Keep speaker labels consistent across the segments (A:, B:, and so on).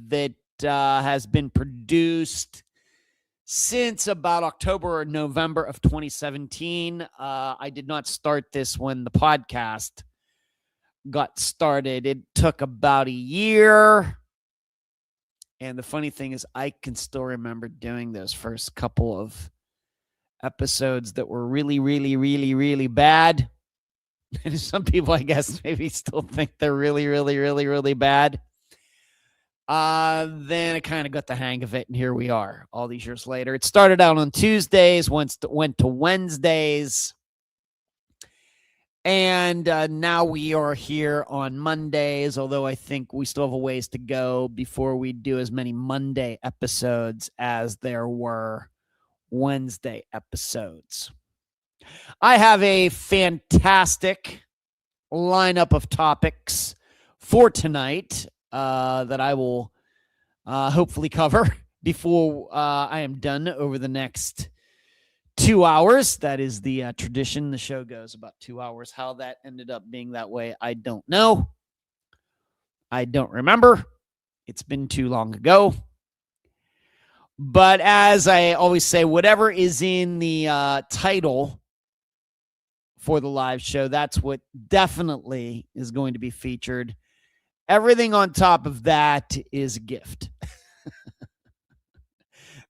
A: that has been produced since about October or November of 2017. I did not start this when the podcast got started. It took about a year. And the funny thing is, I can still remember doing those first couple of episodes that were really, really, really, really bad. And some people, I guess, maybe still think they're really, really, really, really bad. Then I kind of got the hang of it, and here we are all these years later. It started out on Tuesdays, went to Wednesdays, and now we are here on Mondays, although I think we still have a ways to go before we do as many Monday episodes as there were Wednesday episodes. I have a fantastic lineup of topics for tonight that I will hopefully cover before I am done over the next 2 hours. That is the tradition. The show goes about 2 hours. How that ended up being that way, I don't know. I don't remember. It's been too long ago. But as I always say, whatever is in the title for the live show, that's what definitely is going to be featured. Everything on top of that is a gift.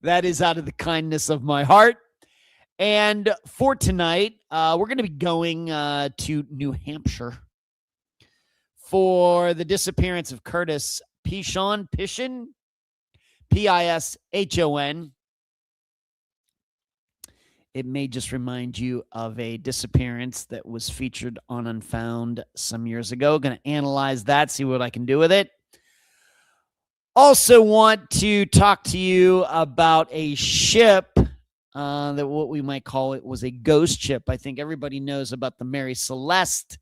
A: That is out of the kindness of my heart. And for tonight, we're going to be going to New Hampshire for the disappearance of Curtis Pishon, Pishon, Pishon. It may just remind you of a disappearance that was featured on Unfound some years ago. Going to analyze that, see what I can do with it. Also want to talk to you about a ship that what we might call it was a ghost ship. I think everybody knows about the Mary Celeste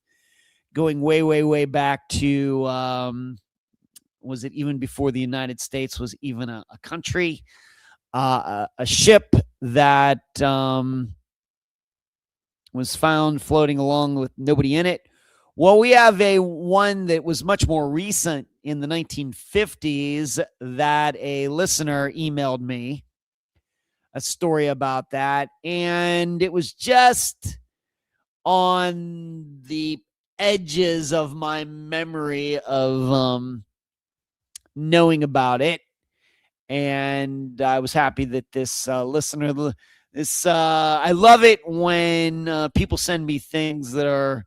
A: going way, way, way back to, was it even before the United States was even a country? A ship that was found floating along with nobody in it. Well, we have one that was much more recent in the 1950s that a listener emailed me a story about that. And it was just on the edges of my memory of knowing about it. And I was happy that this listener, I love it when people send me things that are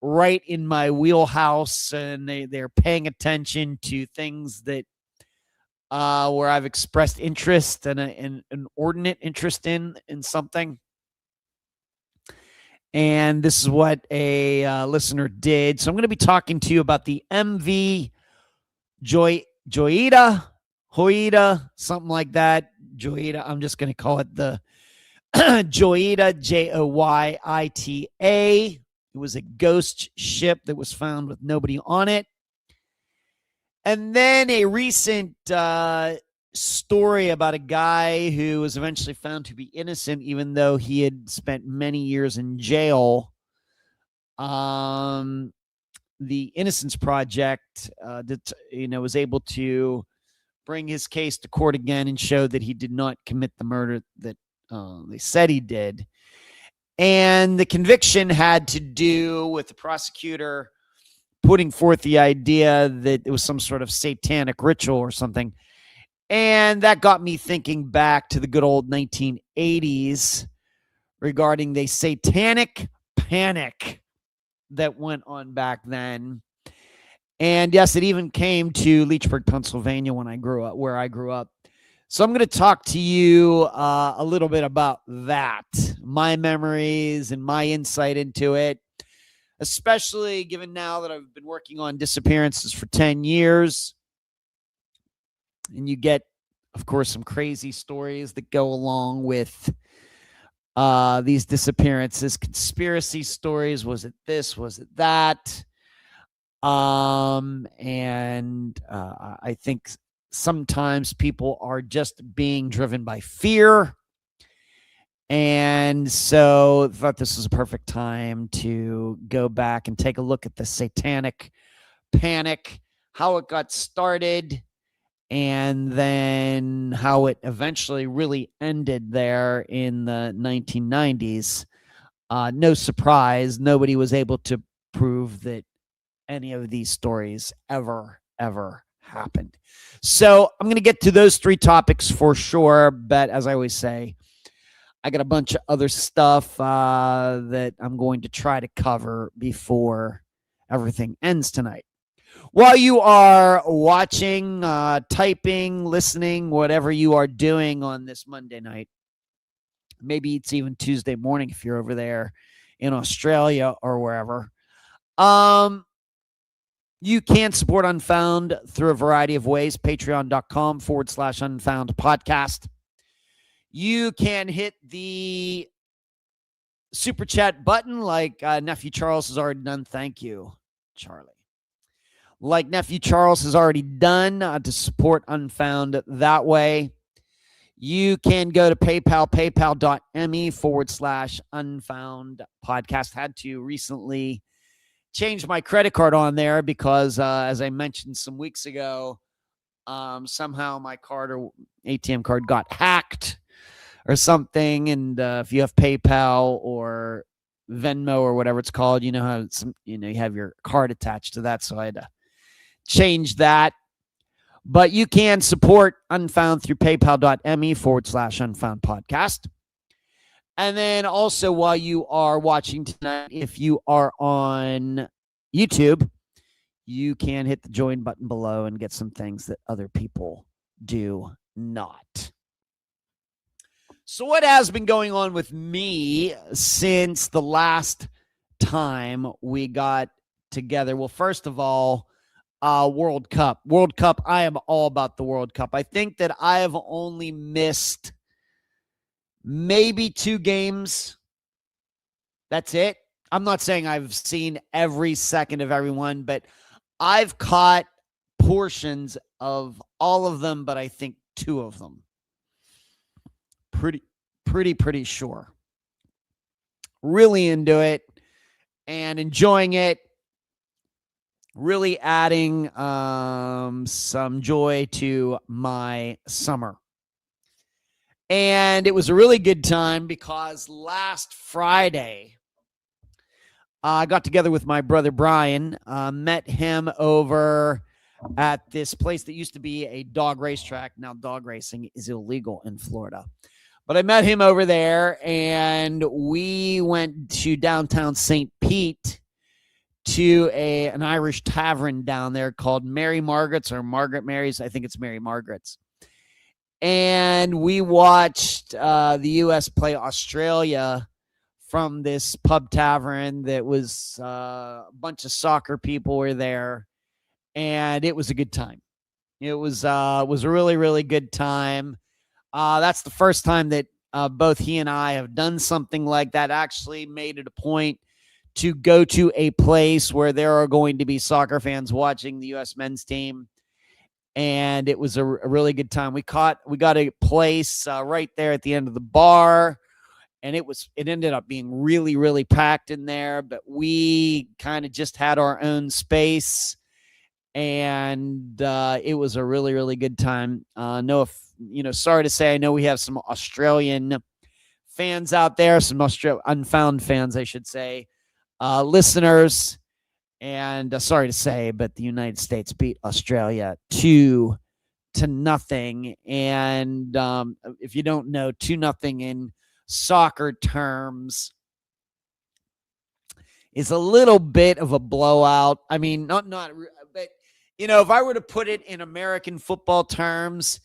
A: right in my wheelhouse and they're paying attention to things that where I've expressed interest and an inordinate interest in something. And this is what a listener did. So I'm going to be talking to you about the MV Joyita, something like that. Joyita. I'm just going to call it the Joyita, Joyita. It was a ghost ship that was found with nobody on it. And then a recent story about a guy who was eventually found to be innocent, even though he had spent many years in jail. The Innocence Project, was able to bring his case to court again and show that he did not commit the murder that they said he did. And the conviction had to do with the prosecutor putting forth the idea that it was some sort of satanic ritual or something. And that got me thinking back to the good old 1980s regarding the Satanic Panic that went on back then. And yes, it even came to Leechburg, Pennsylvania where I grew up. So I'm going to talk to you a little bit about that, my memories and my insight into it, especially given now that I've been working on disappearances for 10 years. And you get, of course, some crazy stories that go along with these disappearances, conspiracy stories. Was it this? Was it that? And I think sometimes people are just being driven by fear. And so I thought this was a perfect time to go back and take a look at the Satanic Panic, how it got started, and then how it eventually really ended there in the 1990s. No surprise, nobody was able to prove that any of these stories ever happened. So I'm going to get to those three topics for sure. But as I always say, I got a bunch of other stuff that I'm going to try to cover before everything ends tonight. While you are watching, typing, listening, whatever you are doing on this Monday night, maybe it's even Tuesday morning if you're over there in Australia or wherever. You can support Unfound through a variety of ways. Patreon.com/Unfound podcast. You can hit the super chat button like Nephew Charles has already done. Thank you, Charlie. Like Nephew Charles has already done to support Unfound that way. You can go to PayPal, paypal.me/Unfound podcast. Had to recently change my credit card on there because, as I mentioned some weeks ago, somehow my card or ATM card got hacked or something. And if you have PayPal or Venmo or whatever it's called, you know how you have your card attached to that. So I had to change that. But you can support Unfound through paypal.me/Unfound podcast. And then also, while you are watching tonight, if you are on YouTube, you can hit the join button below and get some things that other people do not. So what has been going on with me since the last time we got together? Well, first of all, World Cup. I am all about the World Cup. I think that I have only missed maybe 2 games. That's it. I'm not saying I've seen every second of everyone, but I've caught portions of all of them, but I think 2 of them. Pretty sure. Really into it and enjoying it. Really adding some joy to my summer. And it was a really good time because last Friday, I got together with my brother Brian, met him over at this place that used to be a dog racetrack. Now dog racing is illegal in Florida. But I met him over there, and we went to downtown St. Pete to an Irish tavern down there called Mary Margaret's or Margaret Mary's. I think it's Mary Margaret's. And we watched the U.S. play Australia from this pub tavern that was a bunch of soccer people were there, and it was a good time. It was a really, really good time. That's the first time that both he and I have done something like that, actually made it a point to go to a place where there are going to be soccer fans watching the U.S. men's team. And it was a really good time. We got a place right there at the end of the bar, and it ended up being really, really packed in there, but we kind of just had our own space, and it was a really, really good time. Sorry to say, I know we have some Australian fans out there, some Unfound fans, I should say, listeners. And sorry to say, but the United States beat Australia 2-0. And if you don't know, 2-0 in soccer terms is a little bit of a blowout. I mean, not, but if I were to put it in American football terms,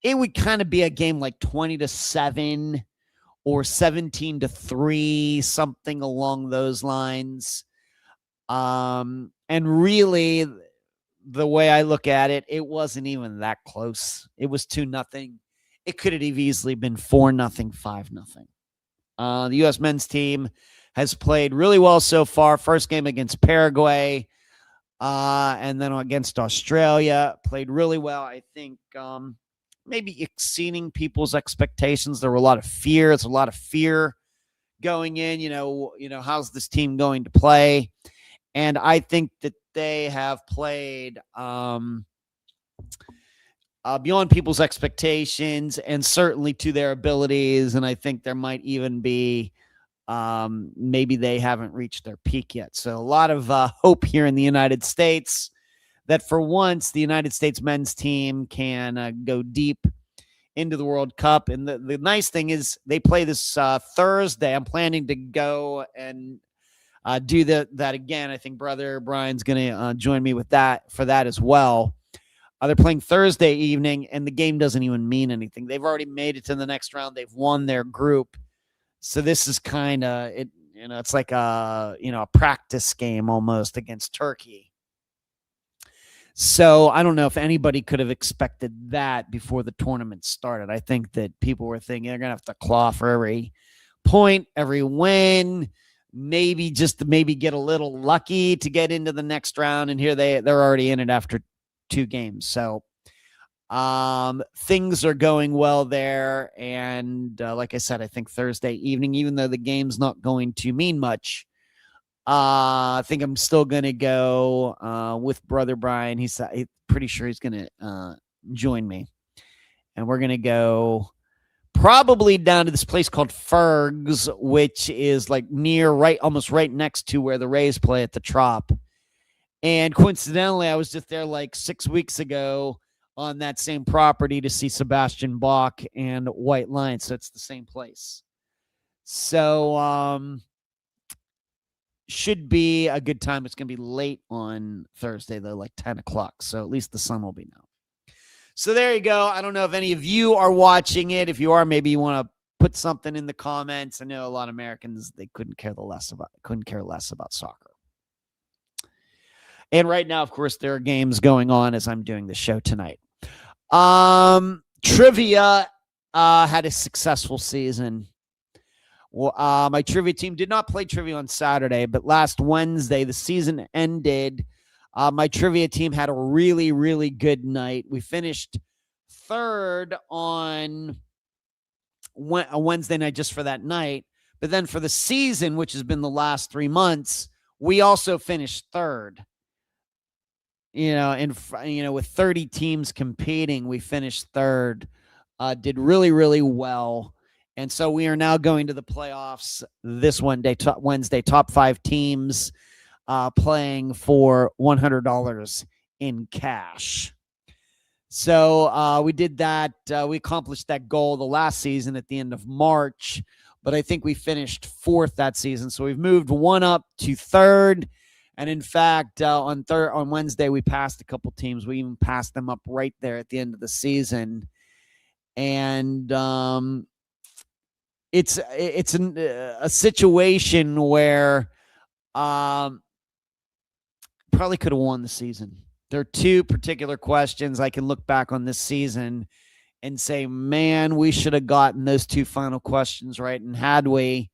A: it would kind of be a game like 20-7 or 17-3, something along those lines. And really, the way I look at it, it wasn't even that close. It was 2-0. It could have easily been 4-0, 5-0. The U.S. men's team has played really well so far. First game against Paraguay, and then against Australia, played really well. I think maybe exceeding people's expectations. There were a lot of fear. It's a lot of fear going in. How's this team going to play? And I think that they have played beyond people's expectations and certainly to their abilities. And I think there might even be maybe they haven't reached their peak yet. So a lot of hope here in the United States that for once the United States men's team can go deep into the World Cup. And the nice thing is they play this Thursday. I'm planning to go and do that again. I think Brother Brian's going to join me with that for that as well. They're playing Thursday evening, and the game doesn't even mean anything. They've already made it to the next round. They've won their group. So this is kind of it. It's like a practice game almost against Turkey. So I don't know if anybody could have expected that before the tournament started. I think that people were thinking they're going to have to claw for every point, every win, maybe get a little lucky to get into the next round. And here they're already in it after 2 games. So things are going well there. And like I said, I think Thursday evening, even though the game's not going to mean much, I think I'm still going to go with Brother Brian. He's pretty sure he's going to join me. And we're going to go probably down to this place called Ferg's, which is like almost right next to where the Rays play at the Trop. And coincidentally, I was just there like 6 weeks ago on that same property to see Sebastian Bach and White Lion. So it's the same place. So should be a good time. It's going to be late on Thursday, though, like 10 o'clock. So at least the sun will be out. So there you go. I don't know if any of you are watching it. If you are, maybe you want to put something in the comments. I know a lot of Americans, they couldn't care less about soccer. And right now, of course, there are games going on as I'm doing the show tonight. Trivia had a successful season. Well, my trivia team did not play trivia on Saturday, but last Wednesday, the season ended. My trivia team had a really, really good night. We finished 3rd on a Wednesday night just for that night. But then for the season, which has been the last 3 months, we also finished 3rd. With 30 teams competing, we finished 3rd. Did really, really well. And so we are now going to the playoffs this Wednesday, top 5 teams playing for $100 in cash. So we did that. We accomplished that goal the last season at the end of March, but I think we finished 4th that season. So we've moved 1 up to 3rd. And in fact, on Wednesday, we passed a couple teams. We even passed them up right there at the end of the season. And it's a situation where probably could have won the season. There are 2 particular questions I can look back on this season and say, man, we should have gotten those 2 final questions right. And had we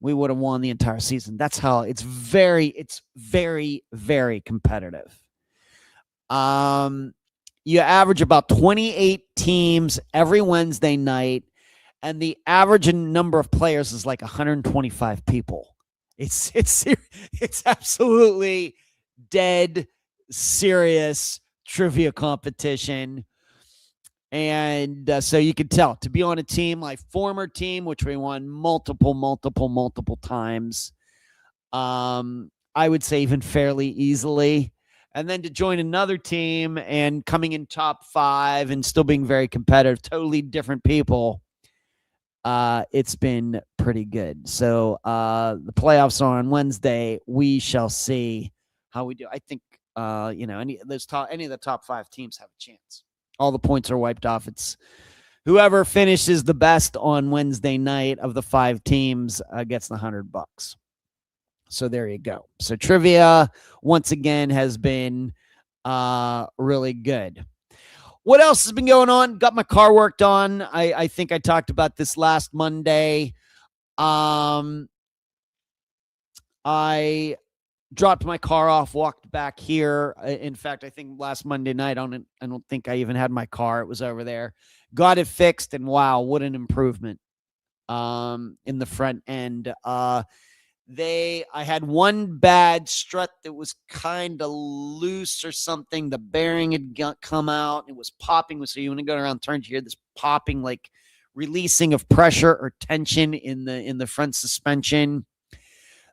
A: would have won the entire season. That's how it's very, very competitive. You average about 28 teams every Wednesday night, and the average number of players is like 125 people. It's absolutely dead serious trivia competition. And so you can tell to be on a team, my former team, which we won multiple times, I would say even fairly easily. And then to join another team and coming in top 5 and still being very competitive, totally different people. It's been pretty good. So the playoffs are on Wednesday. We shall see how we do. I think any of the top 5 teams have a chance. All the points are wiped off. It's whoever finishes the best on Wednesday night of the 5 teams gets the $100. So there you go. So trivia once again has been really good. What else has been going on? Got my car worked on. I think I talked about this last Monday. I dropped my car off, walked back here. In fact, I think last Monday night, I don't think I even had my car. It was over there. Got it fixed, and wow, what an improvement in the front end. I had one bad strut that was kind of loose or something. The bearing had come out. It was popping. So you want to go around turns, you hear this popping, like releasing of pressure or tension in the front suspension.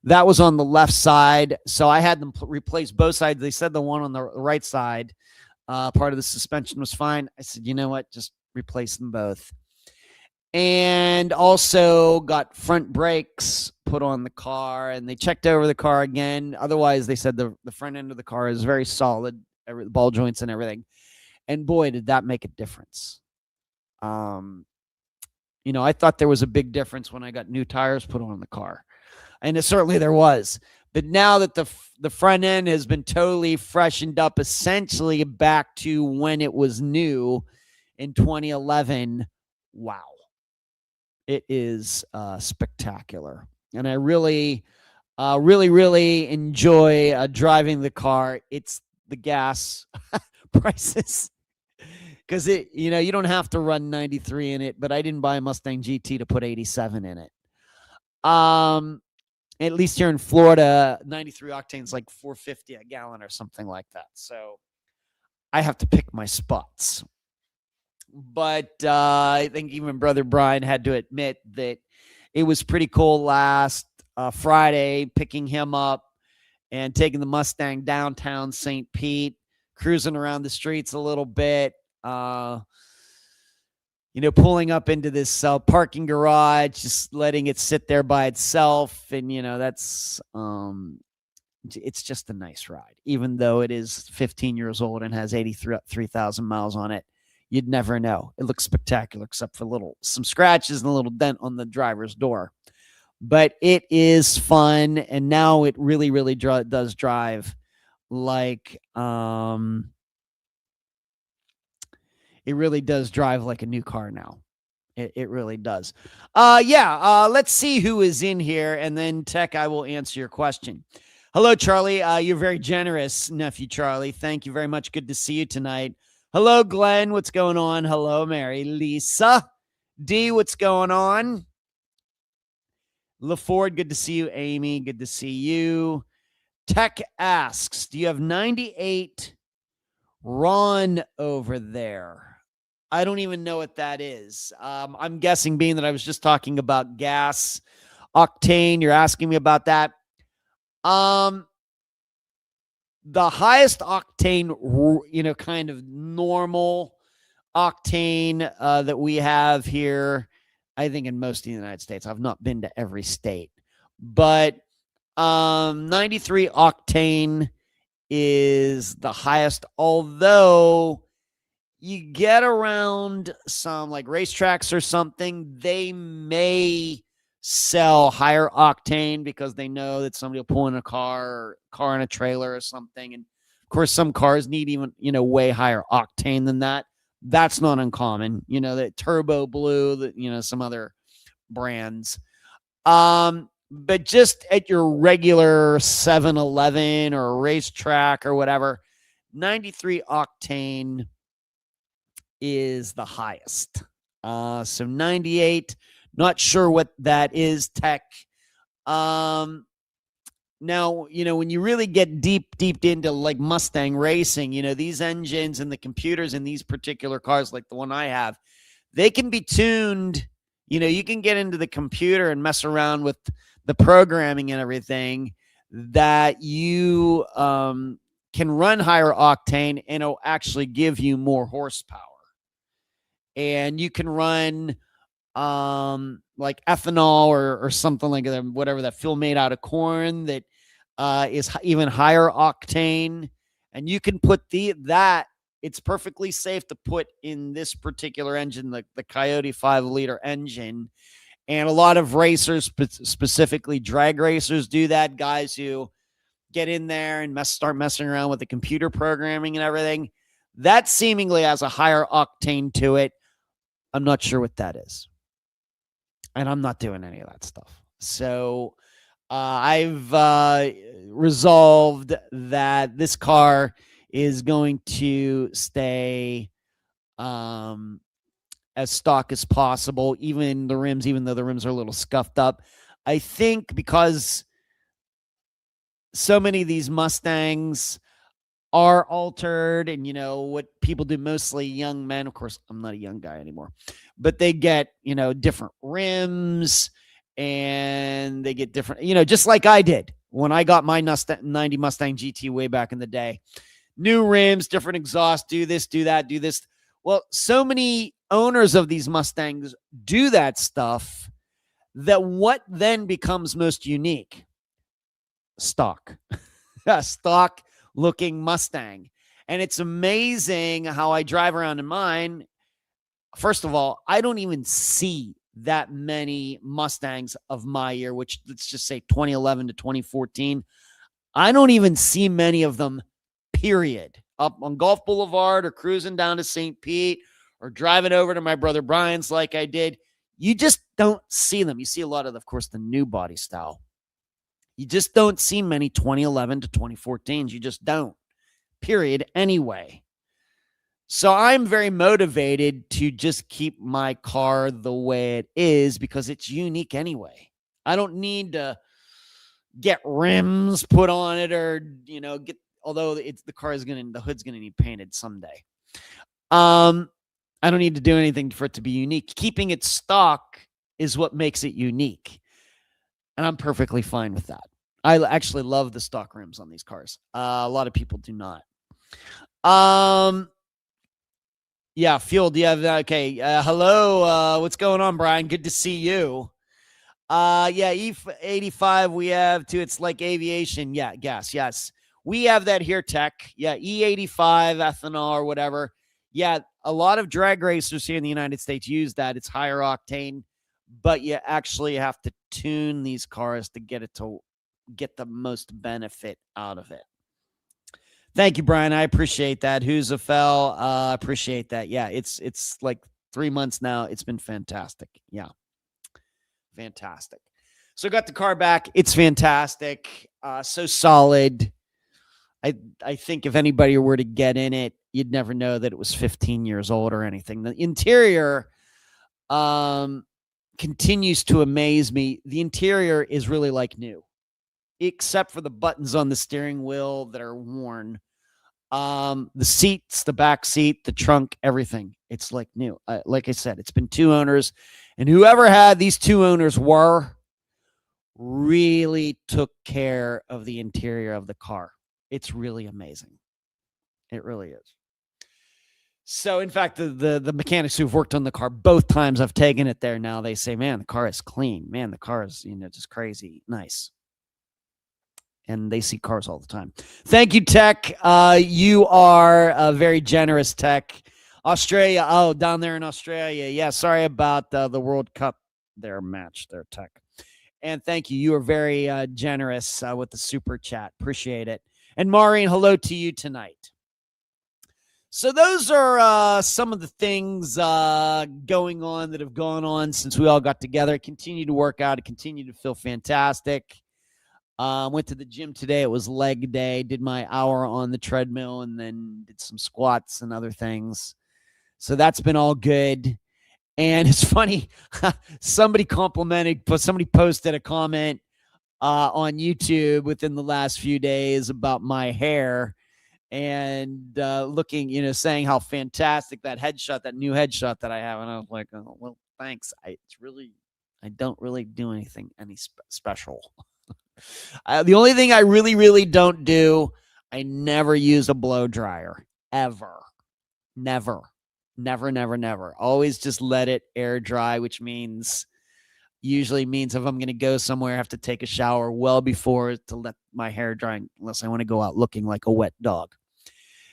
A: That was on the left side. So I had them replace both sides. They said the one on the right side, part of the suspension was fine. I said, you know what? Just replace them both. And also got front brakes put on the car, and they checked over the car again. Otherwise, they said the front end of the car is very solid, the ball joints and everything. And boy, did that make a difference. I thought there was a big difference when I got new tires put on the car, and certainly there was. But now that the front end has been totally freshened up, essentially back to when it was new in 2011, wow. It is spectacular. And I really, really enjoy driving the car. It's the gas prices. Because you don't have to run 93 in it, but I didn't buy a Mustang GT to put 87 in it. At least here in Florida, 93 octane is like $4.50 a gallon or something like that. So I have to pick my spots. But I think even Brother Brian had to admit that it was pretty cool last Friday, picking him up and taking the Mustang downtown St. Pete, cruising around the streets a little bit, pulling up into this parking garage, just letting it sit there by itself. And, that's, it's just a nice ride, even though it is 15 years old and has 83,000 miles on it. You'd never know. It looks spectacular, except for some scratches and a little dent on the driver's door. But it is fun, and now it really, really does drive like it really does drive like a new car now. It really does. Let's see who is in here, and then Tech, I will answer your question. Hello, Charlie. You're very generous, nephew Charlie. Thank you very much. Good to see you tonight. Hello, Glenn. What's going on? Hello, Mary. Lisa. D, what's going on? LaFord, good to see you. Amy, good to see you. Tech asks, do you have 98 Ron over there? I don't even know what that is. I'm guessing, being that I was just talking about gas octane, you're asking me about that. The highest octane, kind of normal octane that we have here, I think in most of the United States. I've not been to every state, but 93 octane is the highest, although you get around some like racetracks or something, they may sell higher octane because they know that somebody will pull in a car in a trailer or something. And of course, some cars need even, way higher octane than that. That's not uncommon. The Turbo Blue, some other brands. But just at your regular 7-Eleven or a racetrack or whatever, 93 octane is the highest. So 98, not sure what that is, Tech. Now, when you really get deep into like Mustang racing, these engines and the computers in these particular cars, like the one I have, they can be tuned. You can get into the computer and mess around with the programming and everything that you can run higher octane, and it'll actually give you more horsepower. And you can run like ethanol or something like that, whatever, that fuel made out of corn that is even higher octane. And you can put that, it's perfectly safe to put in this particular engine, the Coyote 5-liter engine. And a lot of racers, specifically drag racers, do that. Guys who get in there and start messing around with the computer programming and everything. That seemingly has a higher octane to it. I'm not sure what that is. And I'm not doing any of that stuff. So I've resolved that this car is going to stay as stock as possible, even though the rims are a little scuffed up. I think because so many of these Mustangs are altered, and what people do, mostly young men, of course I'm not a young guy anymore, but they get different rims, and they get different, just like I did when I got my 90 Mustang GT way back in the day. New rims, different exhaust, do this, do that, do this. Well, so many owners of these Mustangs do that stuff, that what then becomes most unique? Stock. A stock looking Mustang. And it's amazing how I drive around in mine. First of all, I don't even see that many Mustangs of my year, which let's just say 2011 to 2014. I don't even see many of them, period. Up on Gulf Boulevard or cruising down to St. Pete or driving over to my brother Brian's like I did. You just don't see them. You see a lot of course, the new body style. You just don't see many 2011 to 2014s. You just don't, period, anyway. So I'm very motivated to just keep my car the way it is because it's unique anyway. I don't need to get rims put on it or, although the hood's going to need painted someday. I don't need to do anything for it to be unique. Keeping it stock is what makes it unique. And I'm perfectly fine with that. I actually love the stock rims on these cars. A lot of people do not. Yeah, Fuel, do you have that? Okay. Hello. What's going on, Brian? Good to see you. Yeah, E85 we have too. It's like aviation. Yeah, gas. Yes. We have that here, Tech. Yeah, E85, ethanol or whatever. Yeah, a lot of drag racers here in the United States use that. It's higher octane, but you actually have to tune these cars to get the most benefit out of it. Thank you, Brian. I appreciate that. Who's a fell? Appreciate that. Yeah, it's like 3 months now. It's been fantastic. Yeah. Fantastic. So got the car back. It's fantastic. So solid. I think if anybody were to get in it, you'd never know that it was 15 years old or anything. The interior continues to amaze me. The interior is really like new, except for the buttons on the steering wheel that are worn. The seats, the back seat, the trunk, everything. It's like new. Like I said, it's been 2 owners, and whoever had these 2 owners really took care of the interior of the car. It's really amazing. It really is. So, in fact, the mechanics who've worked on the car both times I've taken it there now, they say, man, the car is clean. Man, the car is, just crazy nice. And they see cars all the time. Thank you, Tech. You are a very generous, Tech. Australia. Oh, down there in Australia. Yeah, sorry about the World Cup, their match, their Tech. And thank you. You are very generous with the super chat. Appreciate it. And Maureen, hello to you tonight. So those are some of the things going on that have gone on since we all got together. I continue to work out. I continue to feel fantastic. Went to the gym today. It was leg day. Did my hour on the treadmill and then did some squats and other things. So that's been all good. And it's funny. Somebody posted a comment on YouTube within the last few days about my hair and looking, saying how fantastic that new headshot that I have. And I was like, oh, well, thanks. I don't really do anything special. The only thing I really, really don't do, I never use a blow dryer, ever. Never. Always just let it air dry, which usually means if I'm going to go somewhere, I have to take a shower well before to let my hair dry, unless I want to go out looking like a wet dog.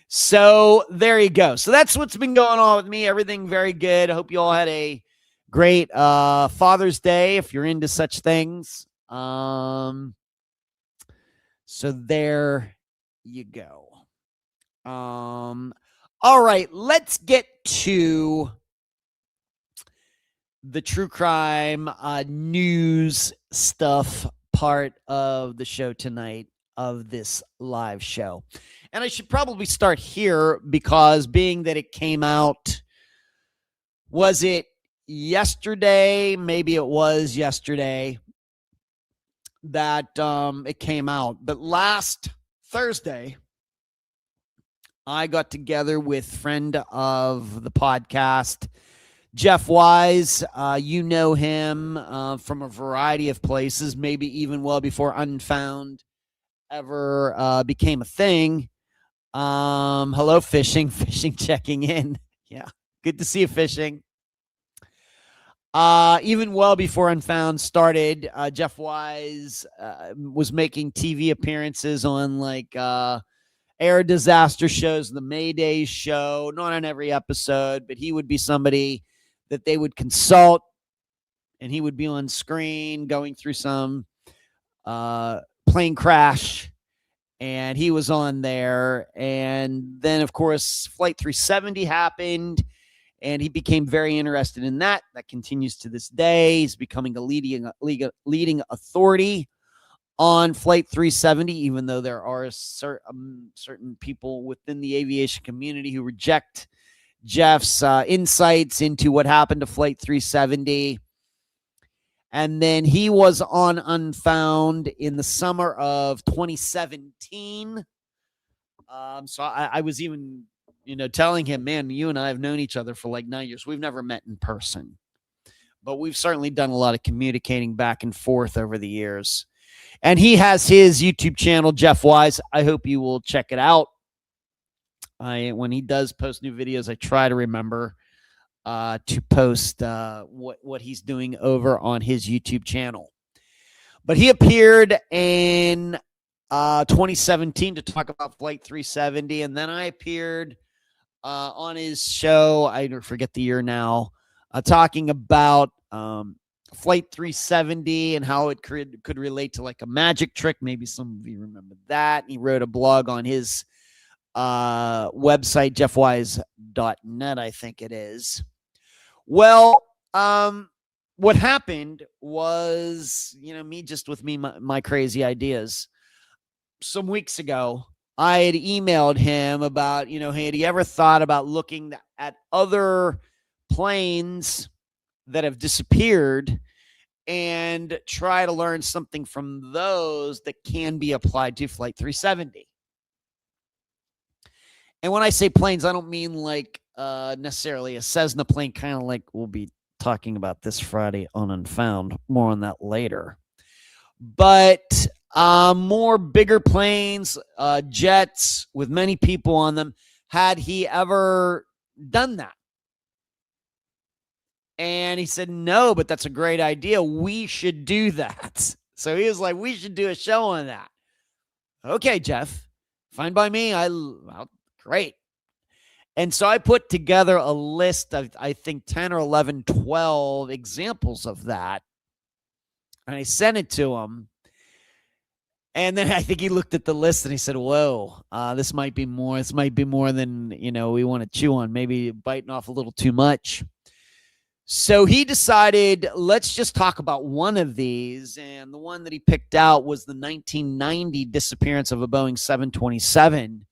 A: So there you go. So that's what's been going on with me. Everything very good. I hope you all had a great Father's Day, if you're into such things. So there you go. All right, let's get to the true crime news stuff part of the show tonight, of this live show. And I should probably start here because being that it came out, was it yesterday? Maybe it was yesterday. that it came out. But last Thursday, I got together with friend of the podcast, Jeff Wise. You know him from a variety of places, maybe even well before Unfound ever became a thing. Hello, Fishing. Fishing checking in. Yeah, good to see you, Fishing. Even well before Unfound started, Jeff Wise was making TV appearances on like air disaster shows, the Mayday show, not on every episode, but he would be somebody that they would consult, and he would be on screen going through some plane crash, and he was on there. And then, of course, Flight 370 happened, and he became very interested in that. That continues to this day. He's becoming a leading authority on Flight 370, even though there are certain people within the aviation community who reject Jeff's insights into what happened to Flight 370. And then he was on Unfound in the summer of 2017. So I was even, telling him, man, you and I have known each other for like 9 years. We've never met in person, but we've certainly done a lot of communicating back and forth over the years. And he has his YouTube channel, Jeff Wise. I hope you will check it out. When he does post new videos, I try to remember to post what he's doing over on his YouTube channel. But he appeared in 2017 to talk about Flight 370, and then I appeared on his show, I forget the year now, talking about Flight 370 and how it could relate to like a magic trick. Maybe some of you remember that. He wrote a blog on his website, jeffwise.net, I think it is. Well, what happened was, me just with my crazy ideas. Some weeks ago, I had emailed him about, hey, had he ever thought about looking at other planes that have disappeared and try to learn something from those that can be applied to Flight 370? And when I say planes, I don't mean like necessarily a Cessna plane, kind of like we'll be talking about this Friday on Unfound. More on that later. But more bigger planes, jets with many people on them. Had he ever done that? And he said, no, but that's a great idea. We should do that. So he was like, we should do a show on that. Okay, Jeff, fine by me. Great. And so I put together a list of, I think, 10 or 11, 12 examples of that. And I sent it to him. And then I think he looked at the list and he said, whoa, this might be more. This might be more than, we want to chew on. Maybe biting off a little too much. So he decided, let's just talk about one of these. And the one that he picked out was the 1990 disappearance of a Boeing 727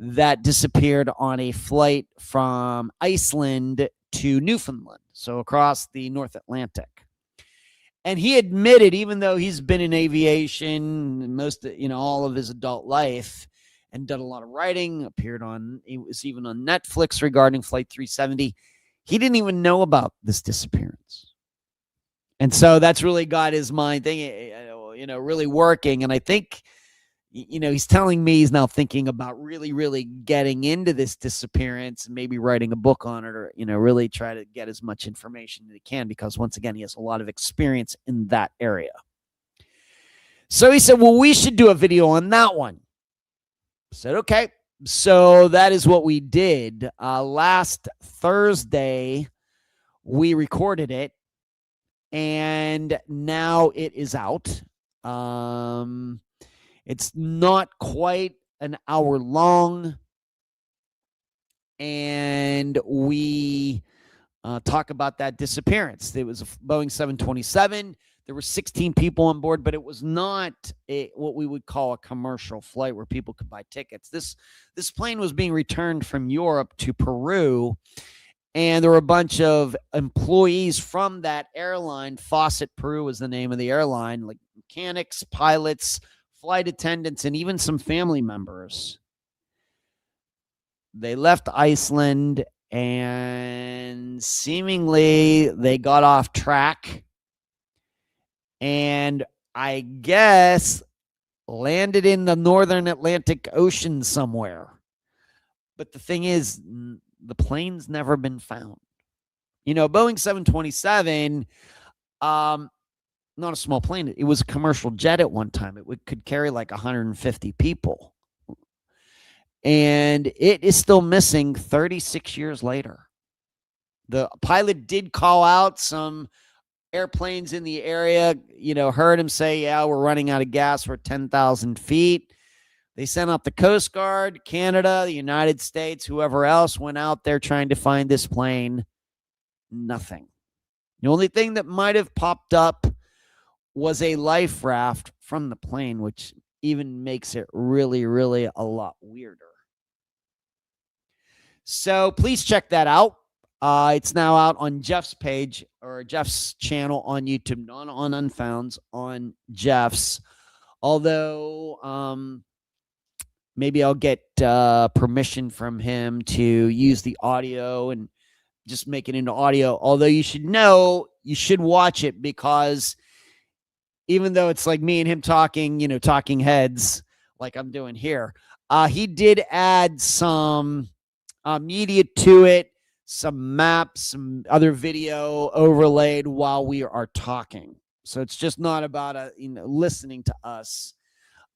A: that disappeared on a flight from Iceland to Newfoundland, so across the North Atlantic. And he admitted, even though he's been in aviation all of his adult life and done a lot of writing, he was even on Netflix regarding Flight 370, he didn't even know about this disappearance. And so that's really got his mind really working. And I think, he's telling me he's now thinking about really, really getting into this disappearance and maybe writing a book on it, or, really try to get as much information as he can, because once again, he has a lot of experience in that area. So he said, well, we should do a video on that one. I said, okay. So that is what we did. Last Thursday, we recorded it, and now it is out. It's not quite an hour long, and we talk about that disappearance. It was a Boeing 727. There were 16 people on board, but it was not what we would call a commercial flight where people could buy tickets. This plane was being returned from Europe to Peru, And there were a bunch of employees from that airline. Fawcett Peru was the name of the airline, like mechanics, pilots, flight attendants, and even some family members. They left Iceland and seemingly they got off track and I guess landed in the northern Atlantic Ocean somewhere. But the thing is, the plane's never been found. You know, Boeing 727, not a small plane. It was a commercial jet at one time. It could carry like 150 people. And it is still missing 36 years later. The pilot did call out some airplanes in the area, you know, heard him say, yeah, we're running out of gas. We're 10,000 feet. They sent out the Coast Guard, Canada, the United States, whoever else went out there trying to find this plane. Nothing. The only thing that might have popped up was a life raft from the plane, which even makes it really, really a lot weirder. So please check that out. It's now out on Jeff's page or Jeff's channel on YouTube, not on Unfound's, on Jeff's. Although maybe I'll get permission from him to use the audio and just make it into audio. Although you should know, you should watch it because even though it's like me and him talking, you know, talking heads like I'm doing here, he did add some media to it, some maps, some other video overlaid while we are talking. So it's just not about listening to us.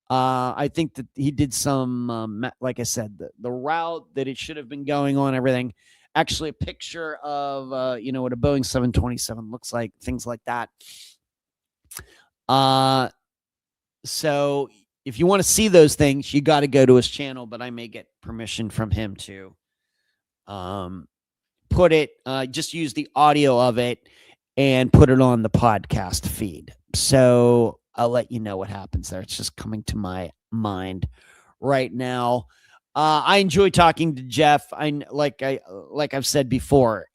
A: I think that he did some, like I said, the route that it should have been going on, everything. Actually, a picture of what a Boeing 727 looks like, things like that. So if you want to see those things, you got to go to his channel. But I may get permission from him to put it, just use the audio of it and put it on the podcast feed. So I'll let you know what happens there. It's just coming to my mind right now. I enjoy talking to Jeff. Like I've said before,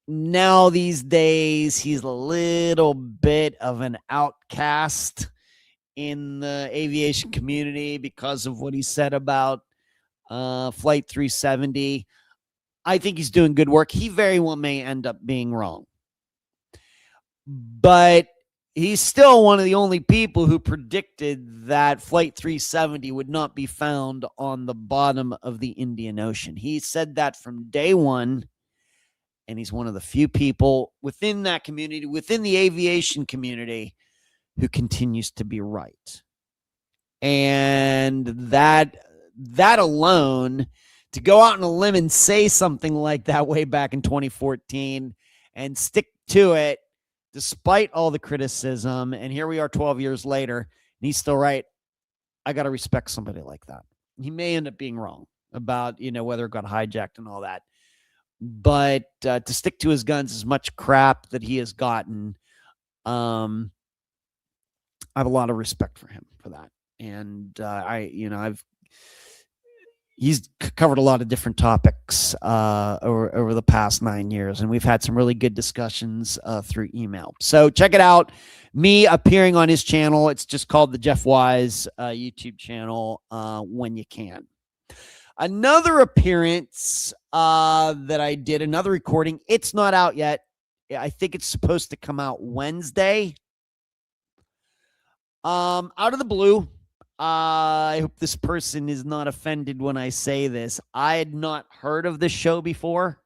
A: now these days he's a little bit of an outcast in the aviation community because of what he said about Flight 370. I think he's doing good work. He very well may end up being wrong. But he's still one of the only people who predicted that Flight 370 would not be found on the bottom of the Indian Ocean. He said that from day one, and he's one of the few people within that community, within the aviation community, who continues to be right. And that alone, to go out on a limb and say something like that way back in 2014 and stick to it, despite all the criticism, and here we are 12 years later, and he's still right. I got to respect somebody like that. He may end up being wrong about, whether it got hijacked and all that. But to stick to his guns, as much crap that he has gotten, I have a lot of respect for him for that. And he's covered a lot of different topics over the past 9 years, and we've had some really good discussions through email. So check it out. Me appearing on his channel. It's just called the Jeff Wise YouTube channel when you can. Another appearance that I did, another recording. It's not out yet. I think it's supposed to come out Wednesday. Out of the blue. I hope this person is not offended when I say this. I had not heard of this show before,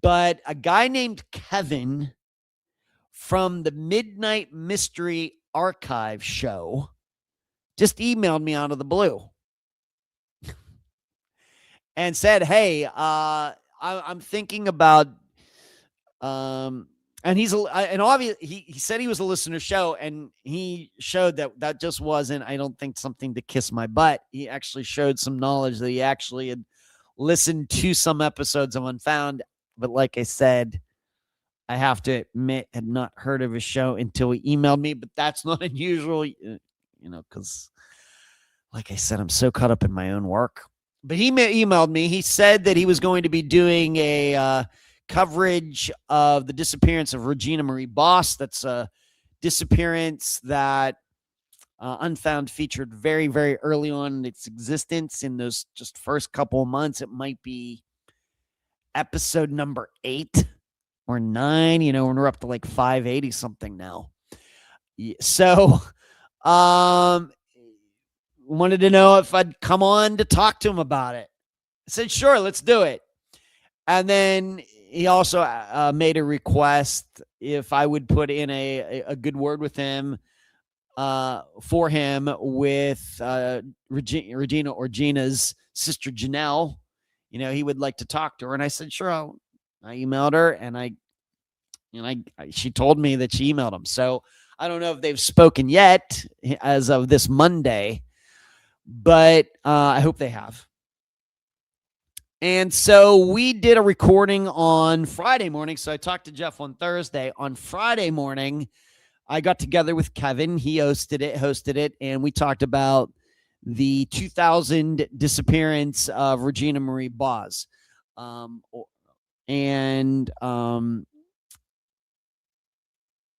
A: but a guy named Kevin from the Midnight Mystery Archive show just emailed me out of the blue and said, hey, I'm thinking about, and he said he was a listener show, and he showed that just wasn't, I don't think, something to kiss my butt. He actually showed some knowledge that he actually had listened to some episodes of Unfound. But like I said, I have to admit, had not heard of his show until he emailed me. But that's not unusual, because like I said, I'm so caught up in my own work. But he emailed me. He said that he was going to be doing a coverage of the disappearance of Regina Marie Boss. That's a disappearance that Unfound featured very, very early on in its existence. In those just first couple of months, it might be episode number 8 or 9. You know, we're up to like 580 something now. So, wanted to know if I'd come on to talk to him about it. I said, sure, let's do it. And then he also made a request if I would put in a good word with him, for him with Regina or Gina's sister, Janelle. You know, he would like to talk to her. And I said, sure. I emailed her, and she told me that she emailed him. So I don't know if they've spoken yet as of this Monday, but I hope they have. And so we did a recording on Friday morning. So I talked to Jeff on Thursday. On Friday morning, I got together with Kevin. He hosted it, and we talked about the 2000 disappearance of Regina Marie Boz. To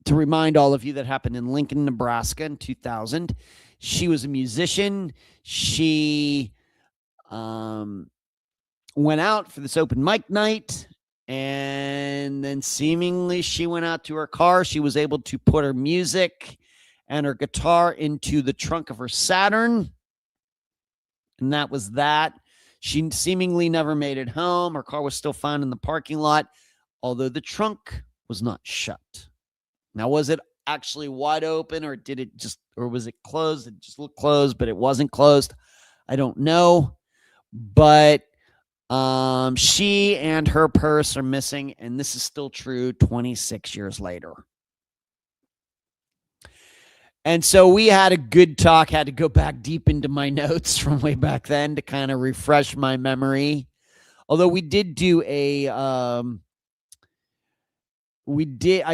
A: remind all of you, that happened in Lincoln, Nebraska in 2000. She was a musician. She went out for this open mic night, and then seemingly she went out to her car. She was able to put her music and her guitar into the trunk of her Saturn, and that was that. She seemingly never made it home. Her car was still found in the parking lot, although the trunk was not shut. Now, was it actually wide open, or was it closed? It just looked closed, but it wasn't closed. I don't know. But she and her purse are missing, and this is still true 26 years later. And so we had a good talk. Had to go back deep into my notes from way back then to kind of refresh my memory. Although we did do I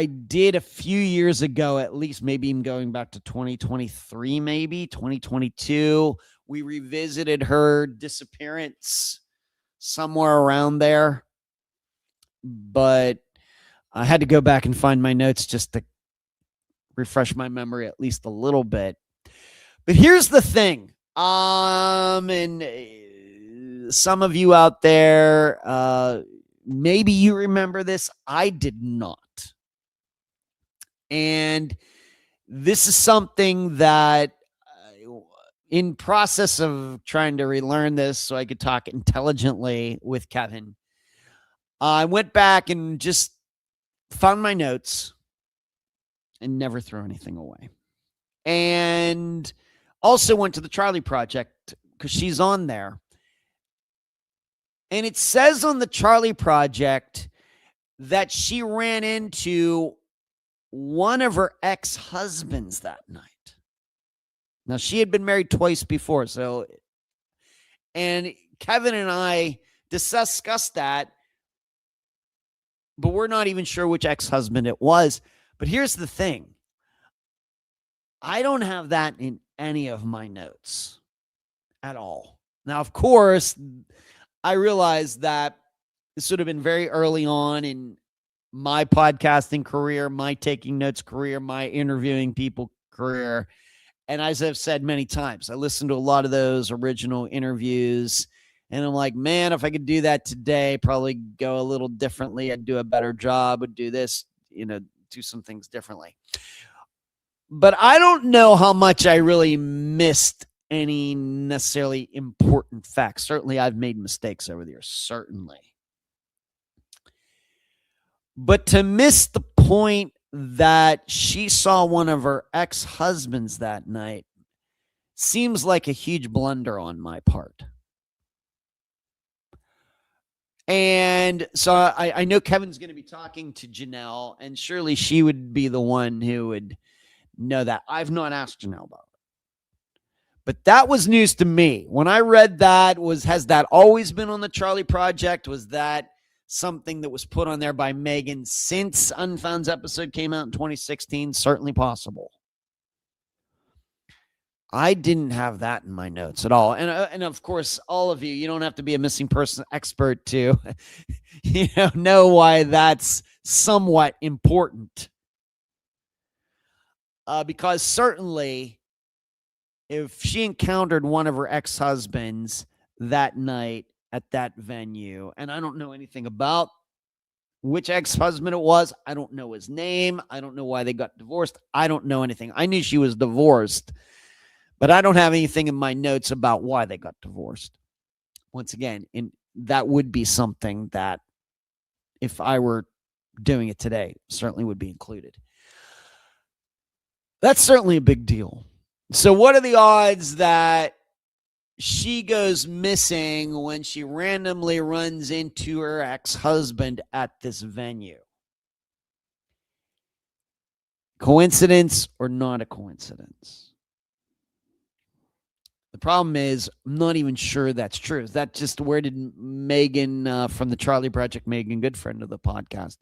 A: did a few years ago, at least, maybe even going back to 2023, maybe 2022. We revisited her disappearance somewhere around there, but I had to go back and find my notes just to refresh my memory at least a little bit. But here's the thing. And some of you out there, maybe you remember this. I did not. And this is something that in process of trying to relearn this so I could talk intelligently with Kevin, I went back and just found my notes and never threw anything away. And also went to the Charlie Project because she's on there. And it says on the Charlie Project that she ran into one of her ex-husbands that night. Now, she had been married twice before, and Kevin and I discussed that, but we're not even sure which ex-husband it was. But here's the thing. I don't have that in any of my notes at all. Now, of course, I realize that this would have been very early on in my podcasting career, my taking notes career, my interviewing people career. And as I've said many times, I listened to a lot of those original interviews, and I'm like, man, if I could do that today, probably go a little differently. I'd do a better job, would do this, do some things differently. But I don't know how much I really missed any necessarily important facts. Certainly, I've made mistakes over the years, certainly. But to miss the point that she saw one of her ex-husbands that night seems like a huge blunder on my part. And so I know Kevin's going to be talking to Janelle, and surely she would be the one who would know that. I've not asked Janelle about it. But that was news to me. When I read that, has that always been on the Charlie Project? Was that something that was put on there by Megan since Unfound's episode came out in 2016? Certainly possible. I didn't have that in my notes at all. And of course, all of you don't have to be a missing person expert to know why that's somewhat important. Because certainly if she encountered one of her ex-husbands that night at that venue, and I don't know anything about which ex-husband it was. I don't know his name. I don't know why they got divorced. I don't know anything. I knew she was divorced, but I don't have anything in my notes about why they got divorced. Once again, that would be something that if I were doing it today, certainly would be included. That's certainly a big deal. So what are the odds that she goes missing when she randomly runs into her ex-husband at this venue? Coincidence or not a coincidence? The problem is, I'm not even sure that's true. Is that just where did Megan from the Charlie Project, Megan, good friend of the podcast,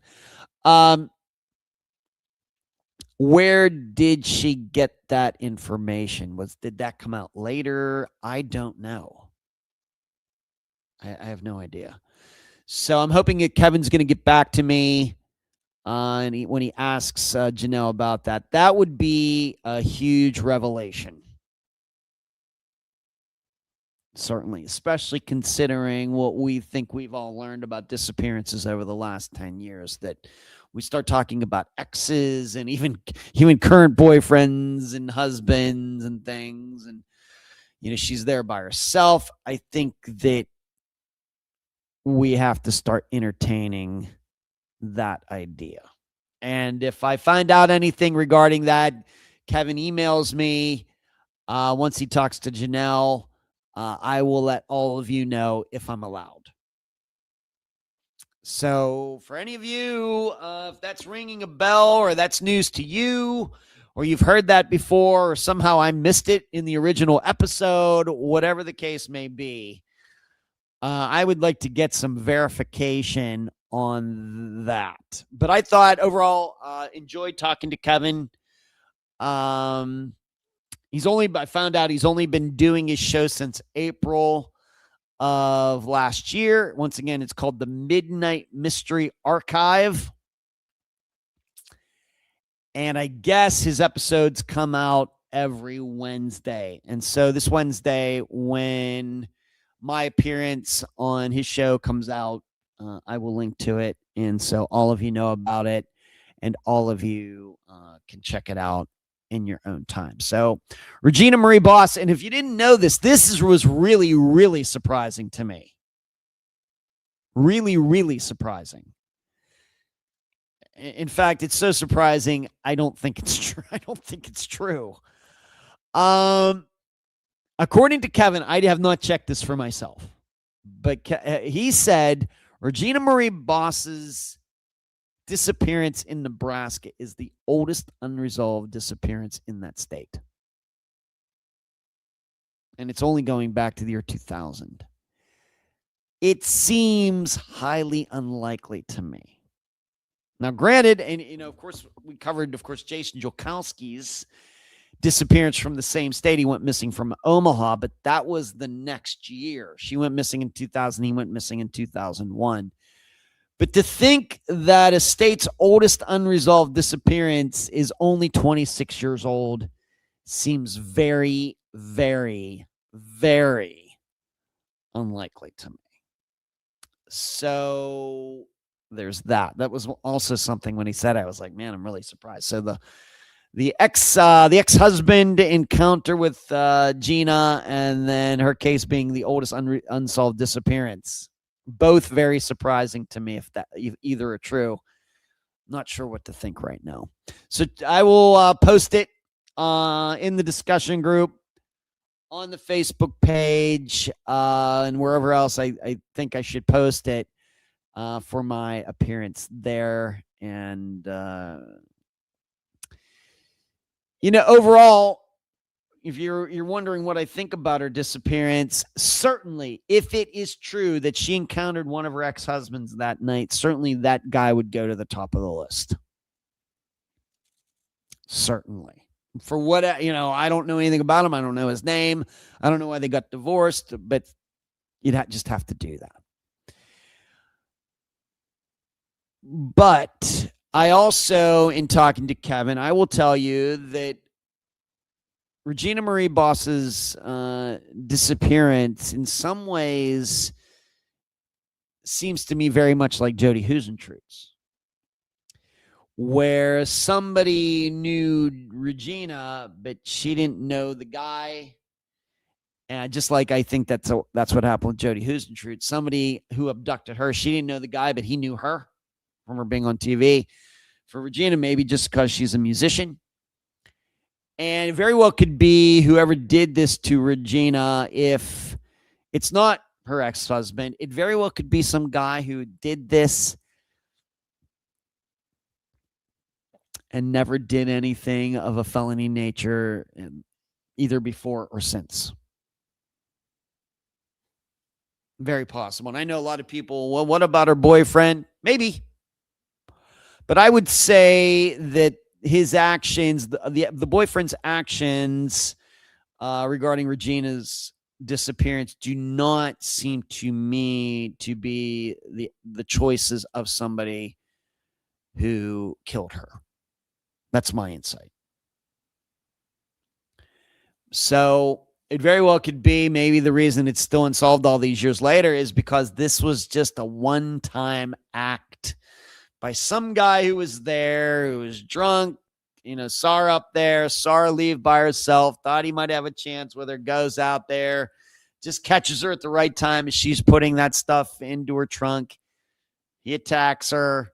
A: where did she get that information? Did that come out later? I don't know. I have no idea. So I'm hoping that Kevin's going to get back to me and when he asks Janelle about that. That would be a huge revelation. Certainly, especially considering what we think we've all learned about disappearances over the last 10 years, that we start talking about exes and even current boyfriends and husbands and things. And, she's there by herself. I think that we have to start entertaining that idea. And if I find out anything regarding that, Kevin emails me once he talks to Janelle. I will let all of you know if I'm allowed. So for any of you, if that's ringing a bell or that's news to you, or you've heard that before, or somehow I missed it in the original episode, whatever the case may be, I would like to get some verification on that. But I thought overall, enjoyed talking to Kevin. I found out he's only been doing his show since April of last year. Once again, it's called the Midnight Mystery Archive. And I guess his episodes come out every Wednesday. And so this Wednesday, when my appearance on his show comes out, I will link to it. And so all of you know about it and all of you can check it out in your own time. So Regina Marie Boss. And if you didn't know this was really, really surprising to me. Really, really surprising. In fact, it's so surprising. I don't think it's true. I don't think it's true. According to Kevin, I have not checked this for myself, but he said Regina Marie Boss's disappearance in Nebraska is the oldest unresolved disappearance in that state. And it's only going back to the year 2000. It seems highly unlikely to me. Now, granted, and of course, we covered, Jason Jolkowski's disappearance from the same state. He went missing from Omaha, but that was the next year. She went missing in 2000. He went missing in 2001. But to think that a state's oldest unresolved disappearance is only 26 years old seems very, very, very unlikely to me. So there's that. That was also something when he said, I was like, man, I'm really surprised. So the ex-husband encounter with Gina, and then her case being the oldest unsolved disappearance, both very surprising to me. If either are true, not sure what to think right now. So I will post it in the discussion group, on the Facebook page, and wherever else I think I should post it for my appearance there. And overall, if you're wondering what I think about her disappearance, certainly, if it is true that she encountered one of her ex-husbands that night, certainly that guy would go to the top of the list. Certainly. For what, I don't know anything about him. I don't know his name. I don't know why they got divorced, but you'd just have to do that. But I also, in talking to Kevin, I will tell you that Regina Marie Boss's disappearance in some ways seems to me very much like Jody Huisentruit's, where somebody knew Regina, but she didn't know the guy. And just like I think that's what happened with Jody Huisentruit. Somebody who abducted her, she didn't know the guy, but he knew her from her being on TV. For Regina, maybe just because she's a musician. And it very well could be whoever did this to Regina, if it's not her ex-husband, it very well could be some guy who did this and never did anything of a felony nature, either before or since. Very possible. And I know a lot of people, well, what about her boyfriend? Maybe. But I would say that his actions, the boyfriend's actions regarding Regina's disappearance do not seem to me to be the choices of somebody who killed her. That's my insight. So it very well could be maybe the reason it's still unsolved all these years later is because this was just a one-time act by some guy who was there, who was drunk, saw her up there, saw her leave by herself, thought he might have a chance with her, goes out there, just catches her at the right time as she's putting that stuff into her trunk. He attacks her.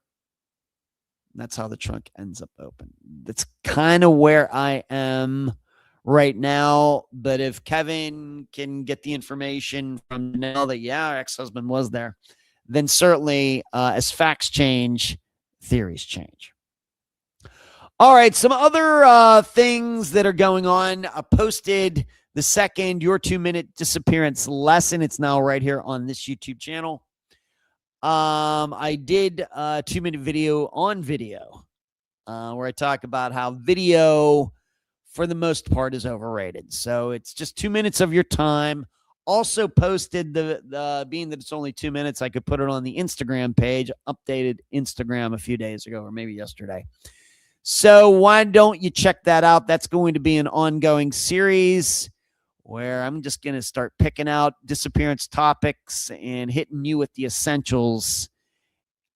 A: That's how the trunk ends up open. That's kind of where I am right now. But if Kevin can get the information from Nell that, yeah, her ex-husband was there, then certainly as facts change, theories change. All right, some other things that are going on. I posted the second Your 2-Minute Disappearance lesson. It's now right here on this YouTube channel. I did a 2-minute video on video where I talk about how video, for the most part, is overrated. So it's just 2 minutes of your time. Also posted the being that it's only 2 minutes, I could put it on the Instagram page, updated Instagram a few days ago or maybe yesterday. So why don't you check that out? That's going to be an ongoing series where I'm just going to start picking out disappearance topics and hitting you with the essentials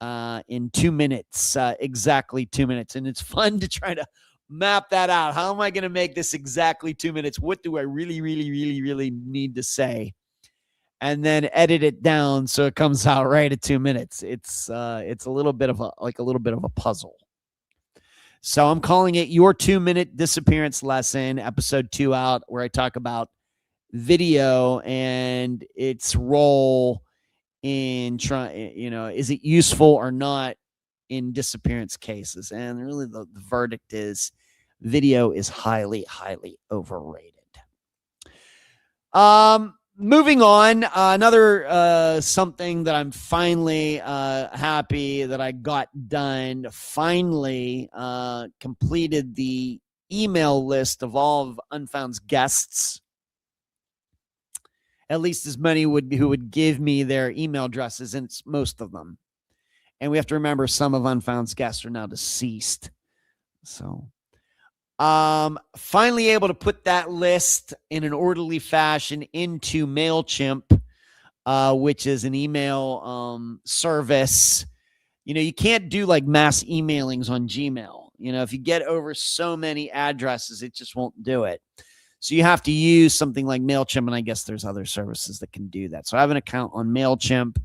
A: in 2 minutes, exactly 2 minutes. And it's fun to try to map that out. How am I going to make this exactly 2 minutes? What do I really, really, really, really need to say? And then edit it down so it comes out right at 2 minutes. It's a little bit of a puzzle. So I'm calling it Your 2-Minute Disappearance Lesson, episode 2 out, where I talk about video and its role in is it useful or not in disappearance cases? And really the verdict is video is highly, highly overrated. Moving on, another something that I'm finally happy that I got done, finally completed the email list of all of Unfound's guests, at least as many who would give me their email addresses, and it's most of them. And we have to remember some of Unfound's guests are now deceased. So finally able to put that list in an orderly fashion into MailChimp, which is an email service. You can't do like mass emailings on Gmail. If you get over so many addresses, it just won't do it. So you have to use something like MailChimp, and I guess there's other services that can do that. So I have an account on MailChimp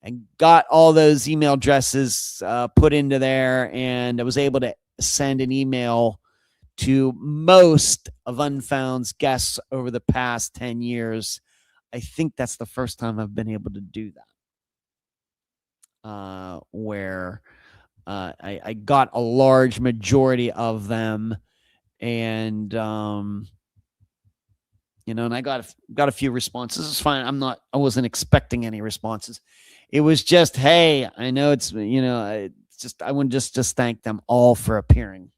A: and got all those email addresses put into there, and I was able to send an email to most of Unfound's guests over the past 10 years. I think that's the first time I've been able to do that, where I got a large majority of them, and and I got a few responses. It's fine. I wasn't expecting any responses. It was just, hey, I know it's, I want to just thank them all for appearing.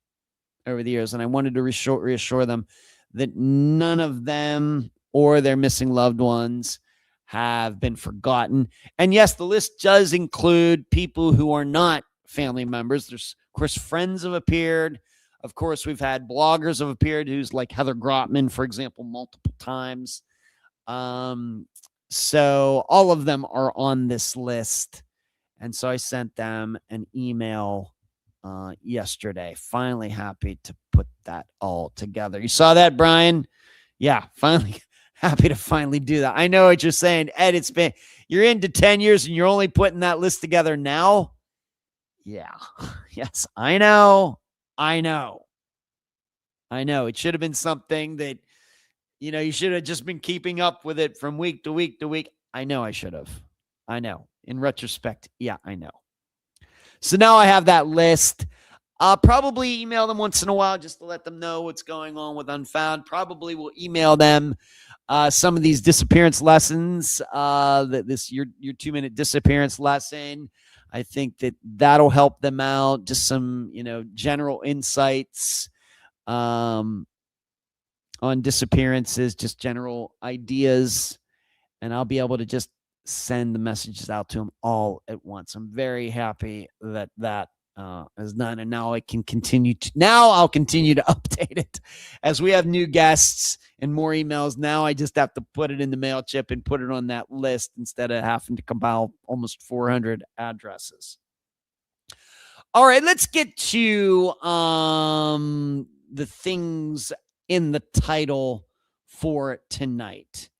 A: over the years. And I wanted to reassure them that none of them or their missing loved ones have been forgotten. And yes, the list does include people who are not family members. There's, of course, friends have appeared. Of course, we've had bloggers have appeared, who's like Heather Grotman, for example, multiple times. So all of them are on this list. And so I sent them an email yesterday. Finally happy to put that all together. You saw that, Brian? Yeah, finally happy to finally do that. I know what you're saying, Ed. It's been, you're into 10 years and you're only putting that list together now. Yeah. Yes, I know. It should have been something that, you should have just been keeping up with it from week to week to week. I know I should have. I know. In retrospect, yeah, I know. So now I have that list. I'll probably email them once in a while just to let them know what's going on with Unfound. Probably will email them some of these disappearance lessons, this your 2-minute disappearance lesson. I think that'll help them out. Just some, general insights on disappearances, just general ideas. And I'll be able to just send the messages out to them all at once. I'm very happy that is done. And now I'll continue to update it as we have new guests and more emails. Now I just have to put it in the MailChimp and put it on that list instead of having to compile almost 400 addresses. All right, let's get to the things in the title for tonight.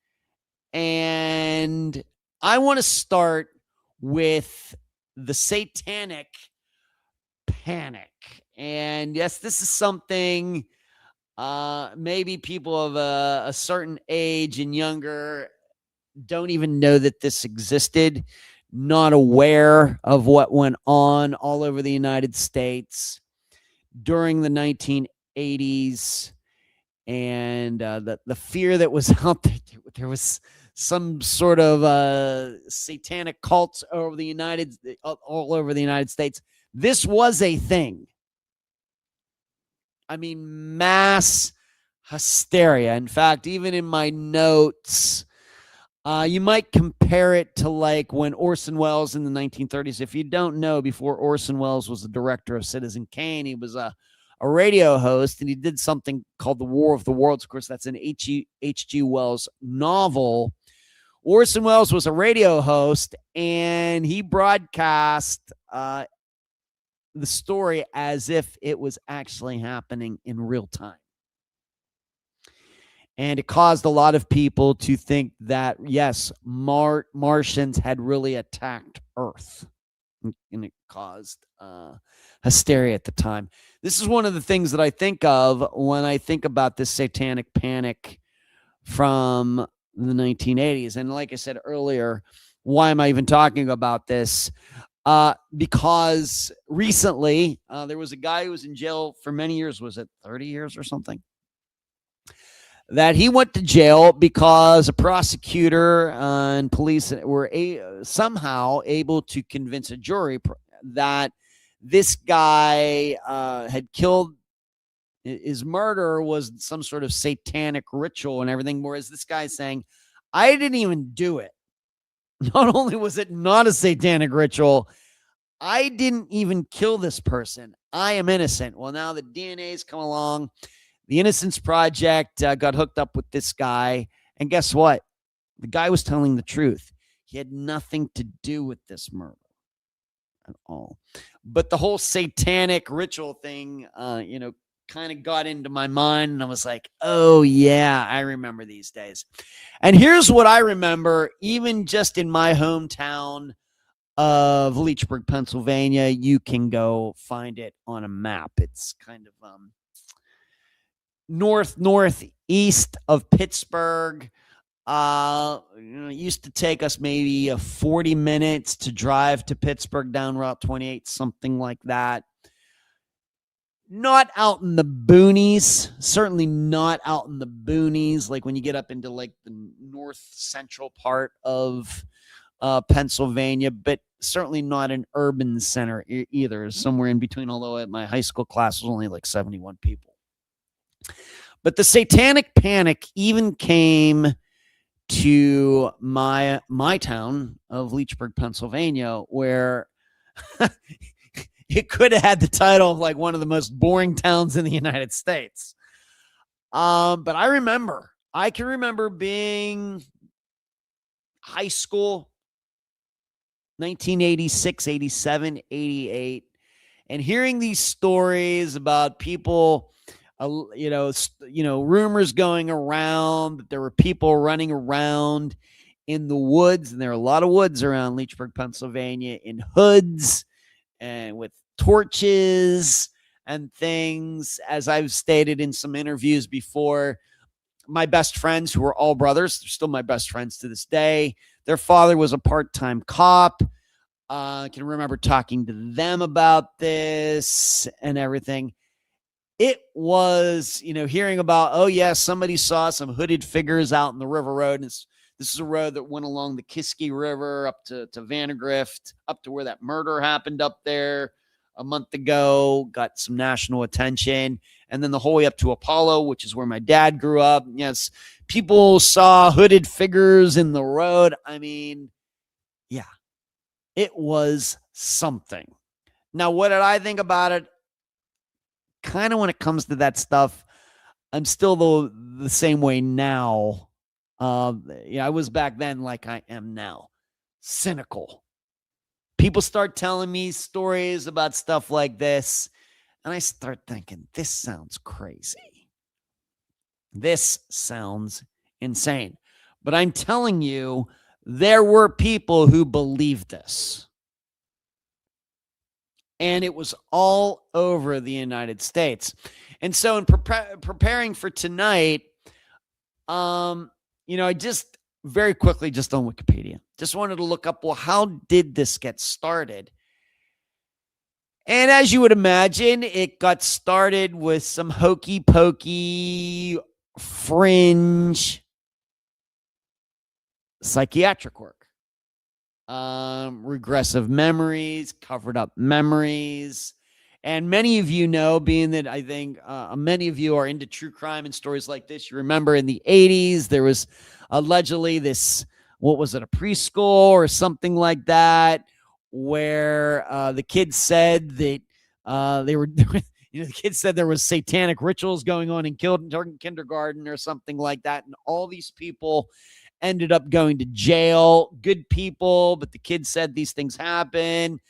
A: And I want to start with the Satanic Panic. And yes, this is something maybe people of a certain age and younger don't even know that this existed, not aware of what went on all over the United States during the 1980s. And the fear that was out there was some sort of satanic cults all over the United States. This was a thing. I mean, mass hysteria. In fact, even in my notes, you might compare it to like when Orson Welles in the 1930s. If you don't know, before Orson Welles was the director of Citizen Kane, he was a radio host, and he did something called The War of the Worlds. Of course, that's an H.G. Wells novel. Orson Welles was a radio host, and he broadcast the story as if it was actually happening in real time. And it caused a lot of people to think that, yes, Martians had really attacked Earth. And it caused hysteria at the time. This is one of the things that I think of when I think about this Satanic Panic from the 1980s. And like I said earlier, why am I even talking about this? Because recently there was a guy who was in jail for many years. Was it 30 years or something? That he went to jail because a prosecutor and police were somehow able to convince a jury that this guy had killed. His murder was some sort of satanic ritual and everything, whereas this guy's saying, I didn't even do it. Not only was it not a satanic ritual, I didn't even kill this person. I am innocent. Well, now the DNA's come along. The Innocence Project got hooked up with this guy. And guess what? The guy was telling the truth. He had nothing to do with this murder at all. But the whole satanic ritual thing, kind of got into my mind. And I was like, oh, yeah, I remember these days. And here's what I remember, even just in my hometown of Leechburg, Pennsylvania. You can go find it on a map. It's kind of northeast of Pittsburgh. It used to take us maybe 40 minutes to drive to Pittsburgh down Route 28, something like that. Not out in the boonies, certainly not out in the boonies, like when you get up into like the north central part of Pennsylvania, but certainly not an urban center either, somewhere in between, although at my high school class was only like 71 people. But the Satanic Panic even came to my town of Leechburg, Pennsylvania, where it could have had the title of like one of the most boring towns in the United States. But I can remember being high school, 1986, 87, 88, and hearing these stories about people, rumors going around that there were people running around in the woods, and there are a lot of woods around Leechburg, Pennsylvania, in hoods and with torches and things. As I've stated in some interviews before, my best friends, who were all brothers, they're still my best friends to this day. Their father was a part-time cop. I can remember talking to them about this and everything. It was, hearing about, oh, yeah, somebody saw some hooded figures out in the river road. And this is a road that went along the Kiski River up to Vandergrift, up to where that murder happened up there a month ago, got some national attention. And then the whole way up to Apollo, which is where my dad grew up. Yes, people saw hooded figures in the road. I mean, yeah, it was something. Now, what did I think about it? Kind of when it comes to that stuff, I'm still the same way now. I was back then like I am now, cynical. People start telling me stories about stuff like this, and I start thinking, this sounds crazy. This sounds insane. But I'm telling you, there were people who believed this. And it was all over the United States. And so in preparing for tonight, I just very quickly, just on Wikipedia, just wanted to look up, well, how did this get started? And as you would imagine, it got started with some hokey pokey, fringe psychiatric work. Regressive memories, covered up memories. And many of you know, being that I think many of you are into true crime and stories like this, you remember in the 80s, there was allegedly this, what was it, a preschool or something like that, where the kids said that the kids said there was satanic rituals going on in kindergarten or something like that. And all these people ended up going to jail, good people, but the kids said these things happen.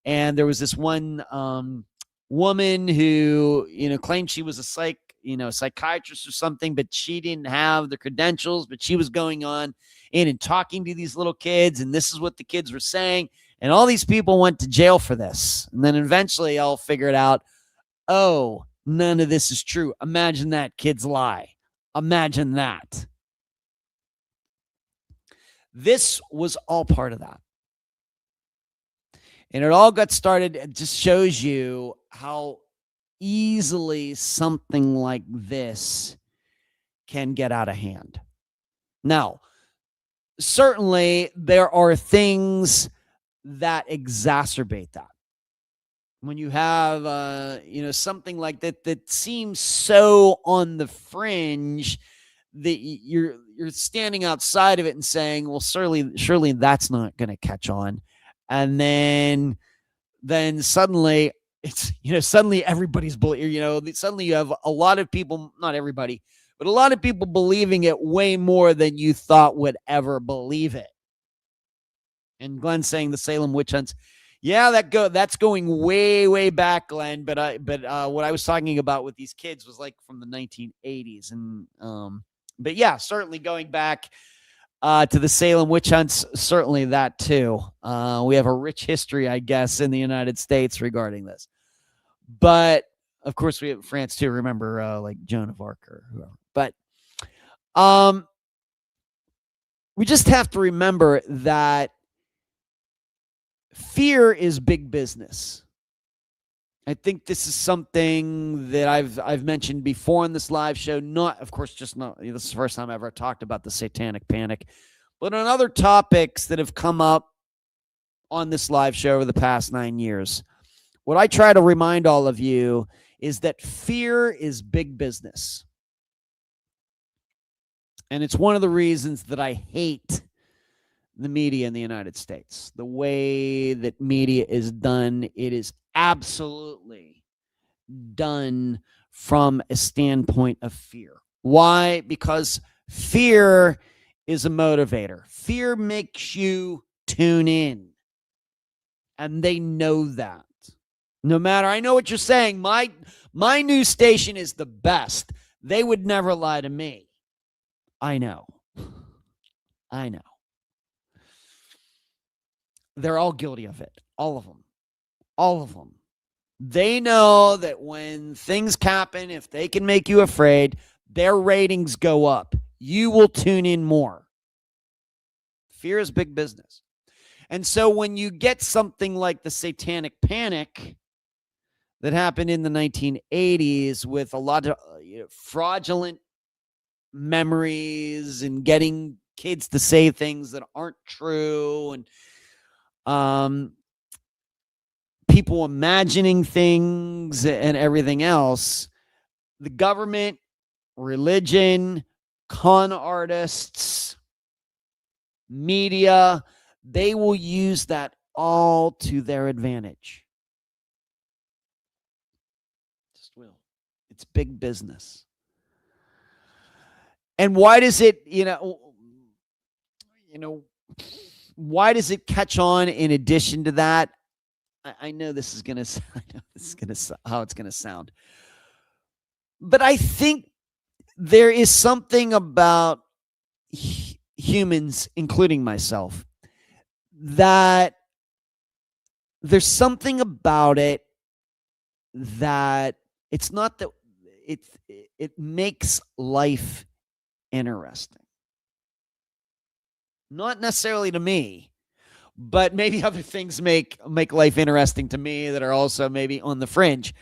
A: And there was this one woman who, claimed she was a psychiatrist or something, but she didn't have the credentials, but she was going on in and talking to these little kids. And this is what the kids were saying. And all these people went to jail for this. And then eventually I'll figure it out. Oh, none of this is true. Imagine that, kids lie. Imagine that. This was all part of that. And it all got started. It just shows you how easily something like this can get out of hand. Now, certainly there are things that exacerbate that. When you have, something like that seems so on the fringe that you're standing outside of it and saying, well, surely that's not going to catch on. And then suddenly it's, suddenly everybody's, suddenly you have a lot of people, not everybody, but a lot of people believing it way more than you thought would ever believe it. And Glenn saying the Salem witch hunts. Yeah, that's going way, way back, Glenn. But what I was talking about with these kids was like from the 1980s. And, but yeah, certainly going back to the Salem witch hunts, certainly that too. We have a rich history, I guess, in the United States regarding this. But of course, we have France too. Remember, like Joan of Arc or whoever. But we just have to remember that fear is big business. I think this is something that I've mentioned before in this live show. Not, of course, just not. This is the first time I ever talked about the Satanic Panic, But on other topics that have come up on this live show over the past 9 years, what I try to remind all of you is that fear is big business. And it's one of the reasons that I hate the media in the United States. The way that media is done, it is absolutely done from a standpoint of fear. Why? Because fear is a motivator. Fear makes you tune in. And they know that. No matter, I know what you're saying. My news station is the best. They would never lie to me. I know. I know. They're all guilty of it. All of them. All of them. They know that when things happen, if they can make you afraid, their ratings go up. You will tune in more. Fear is big business. And so when you get something like the Satanic Panic that happened in the 1980s with a lot of fraudulent memories and getting kids to say things that aren't true, and people imagining things and everything else, the government, religion, con artists, media, they will use that all to their advantage. Just will. It's big business. And why does it, why does it catch on in addition to that? I know this is going to, how it's going to sound. But I think there is something about humans, including myself, that there's something about it that it's not that it makes life interesting. Not necessarily to me, but maybe other things make life interesting to me that are also maybe on the fringe.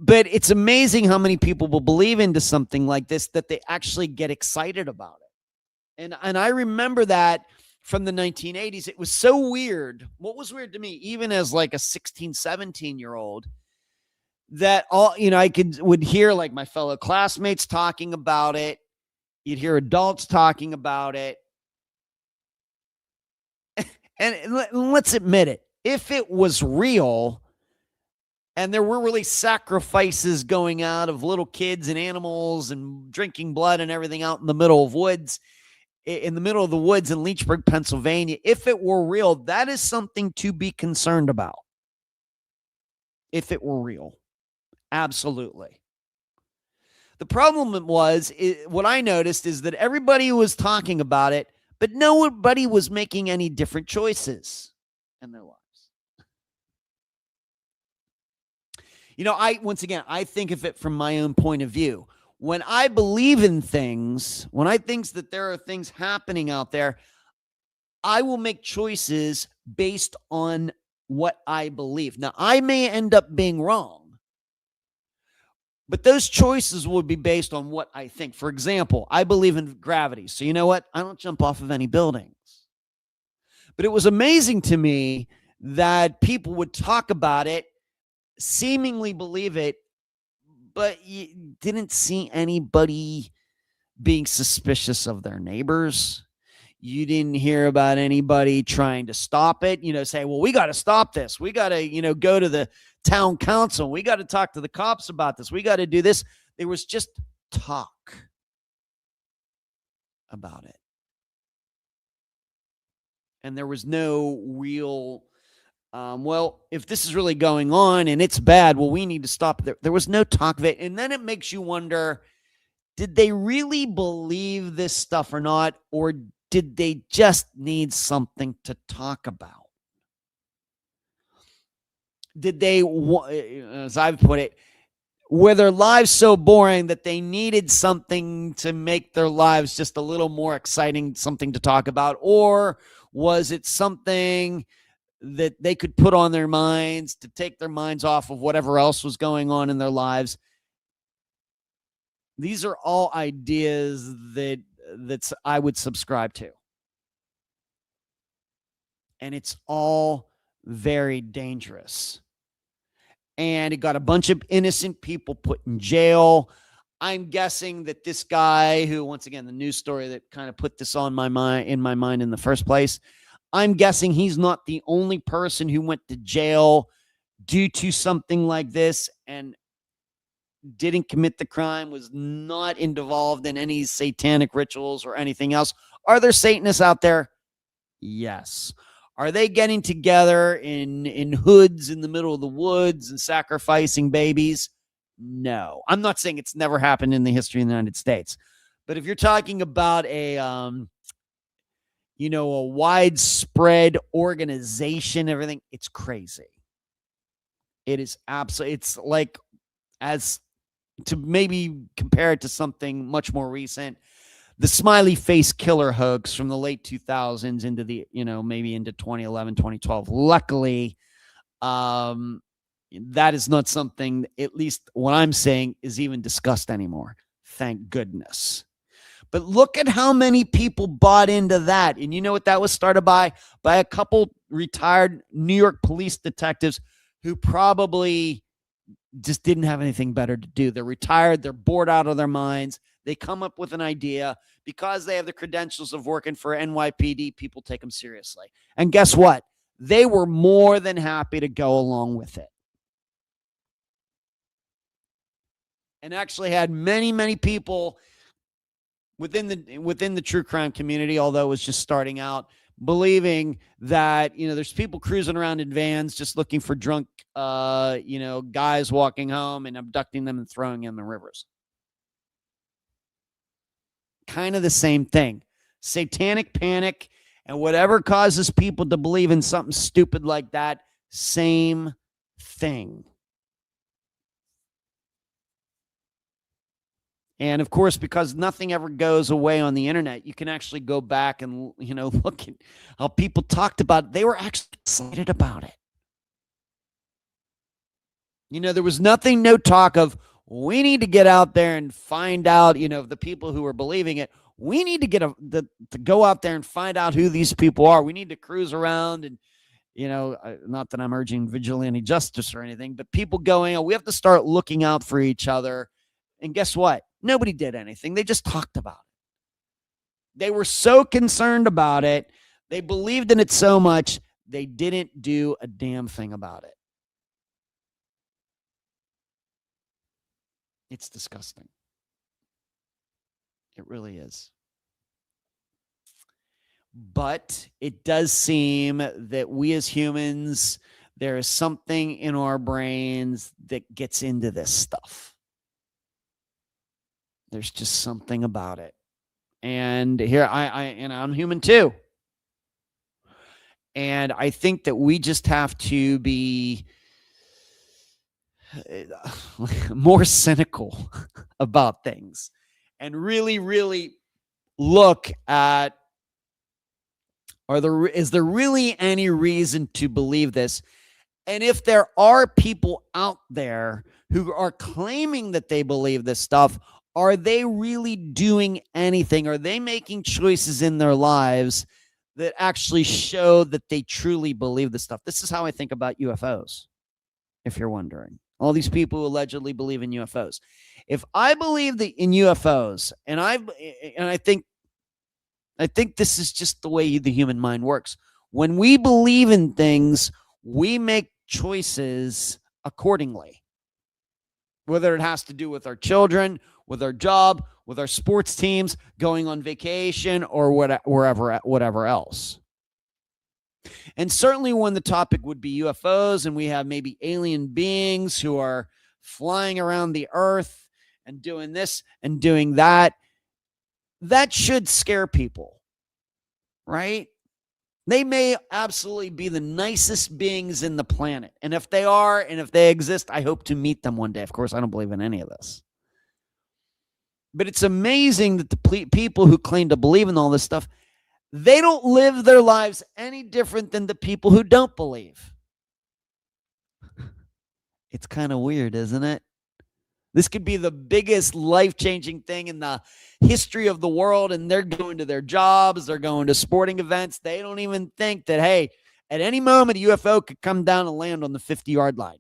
A: But it's amazing how many people will believe into something like this, that they actually get excited about it. And I remember that from the 1980s. It was so weird. What was weird to me, even as like a 16, 17-year-old, that I would hear like my fellow classmates talking about it. You'd hear adults talking about it. And let's admit it, if it was real and there were really sacrifices going out of little kids and animals and drinking blood and everything out in the middle of the woods in Leechburg, Pennsylvania, if it were real, that is something to be concerned about. If it were real. Absolutely. The problem was, what I noticed is that everybody was talking about it, but nobody was making any different choices in their lives. I think of it from my own point of view. When I believe in things, when I think that there are things happening out there, I will make choices based on what I believe. Now, I may end up being wrong, but those choices will be based on what I think. For example, I believe in gravity. So you know what? I don't jump off of any buildings. But it was amazing to me that people would talk about it, seemingly believe it, but you didn't see anybody being suspicious of their neighbors. You didn't hear about anybody trying to stop it, say, well, we got to stop this. We got to, go to the town council. We got to talk to the cops about this. We got to do this. There was just talk about it. And there was no real, if this is really going on and it's bad, well, we need to stop it. There was no talk of it. And then it makes you wonder, did they really believe this stuff or not? Or did they just need something to talk about? Did they, as I've put it, were their lives so boring that they needed something to make their lives just a little more exciting, something to talk about? Or was it something that they could put on their minds to take their minds off of whatever else was going on in their lives? These are all ideas that I would subscribe to. And it's all very dangerous. And it got a bunch of innocent people put in jail. I'm guessing that this guy who, once again, the news story that kind of put this on my mind in the first place, I'm guessing he's not the only person who went to jail due to something like this and didn't commit the crime, was not involved in any satanic rituals or anything else. Are there Satanists out there? Yes. Are they getting together in hoods in the middle of the woods and sacrificing babies? No. I'm not saying it's never happened in the history of the United States. But if you're talking about a widespread organization, everything, it's crazy. It is absolutely, it's like, as to maybe compare it to something much more recent, the smiley face killer hoax from the late 2000s into the, maybe into 2011, 2012. Luckily, that is not something, at least what I'm saying, is even discussed anymore. Thank goodness. But look at how many people bought into that. And you know what that was started by? By a couple retired New York police detectives who probably just didn't have anything better to do. They're retired. They're bored out of their minds. They come up with an idea. Because they have the credentials of working for NYPD, people take them seriously. And guess what? They were more than happy to go along with it. And actually had many, many people within the true crime community, although it was just starting out, believing that, there's people cruising around in vans just looking for drunk, guys walking home and abducting them and throwing them in the rivers. Kind of the same thing. Satanic panic and whatever causes people to believe in something stupid like that, same thing. And of course, because nothing ever goes away on the internet, you can actually go back and, look at how people talked about it. They were actually excited about it. There was no talk of, we need to get out there and find out, the people who are believing it. We need to to go out there and find out who these people are. We need to cruise around and, not that I'm urging vigilante justice or anything, but people going, we have to start looking out for each other. And guess what? Nobody did anything. They just talked about it. They were so concerned about it. They believed in it so much. They didn't do a damn thing about it. It's disgusting. It really is. But it does seem that we as humans, there is something in our brains that gets into this stuff. There's just something about it. And here I'm human too. And I think that we just have to be more cynical about things and really, really look at, is there really any reason to believe this? And if there are people out there who are claiming that they believe this stuff, are they really doing anything? Are they making choices in their lives that actually show that they truly believe this stuff? This is how I think about UFOs, if you're wondering. All these people who allegedly believe in UFOs. If I believe in UFOs, and I think this is just the way the human mind works. When we believe in things, we make choices accordingly. Whether it has to do with our children, with our job, with our sports teams, going on vacation, or whatever else. And certainly when the topic would be UFOs and we have maybe alien beings who are flying around the earth and doing this and doing that, that should scare people, right? They may absolutely be the nicest beings in the planet. And if they are, and if they exist, I hope to meet them one day. Of course, I don't believe in any of this. But it's amazing that the people who claim to believe in all this stuff, they don't live their lives any different than the people who don't believe. It's kind of weird, isn't it? This could be the biggest life-changing thing in the history of the world, and they're going to their jobs, they're going to sporting events. They don't even think that, hey, At any moment, a UFO could come down and land on the 50-yard line.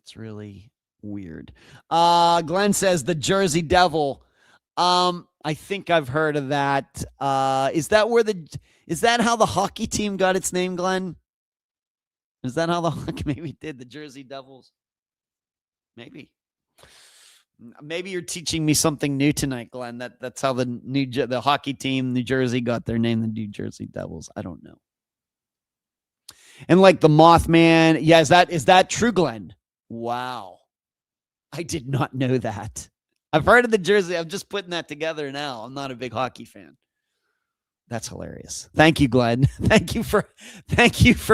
A: It's really weird. Glenn says the Jersey Devil. I think I've heard of that. Is that how the hockey team got its name, Glenn? Is that how the hockey maybe did the Jersey Devils? Maybe you're teaching me something new tonight, Glenn. That's how the hockey team, New Jersey, got their name, the New Jersey Devils. I don't know. And like the Mothman, yeah, is that true, Glenn? Wow, I did not know that. I've heard of the Jersey. I'm just putting that together now. I'm not a big hockey fan. That's hilarious. Thank you, Glenn. Thank you for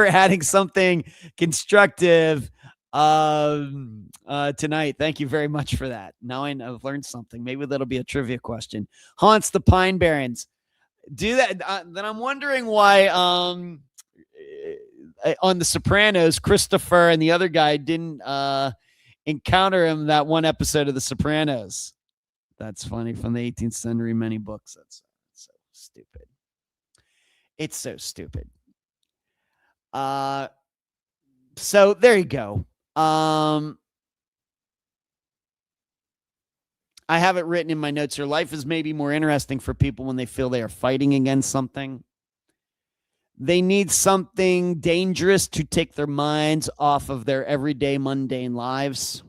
A: adding something constructive tonight. Thank you very much for that. Now I've learned something. Maybe that'll be a trivia question. Haunts the Pine Barrens. Do that. Then I'm wondering why on The Sopranos, Christopher and the other guy didn't encounter him that one episode of The Sopranos. That's funny. From the 18th century, many books. That's so stupid. It's so stupid. So there you go. I have it written in my notes here. Life is maybe more interesting for people when they feel they are fighting against something. They need something dangerous to take their minds off of their everyday mundane lives.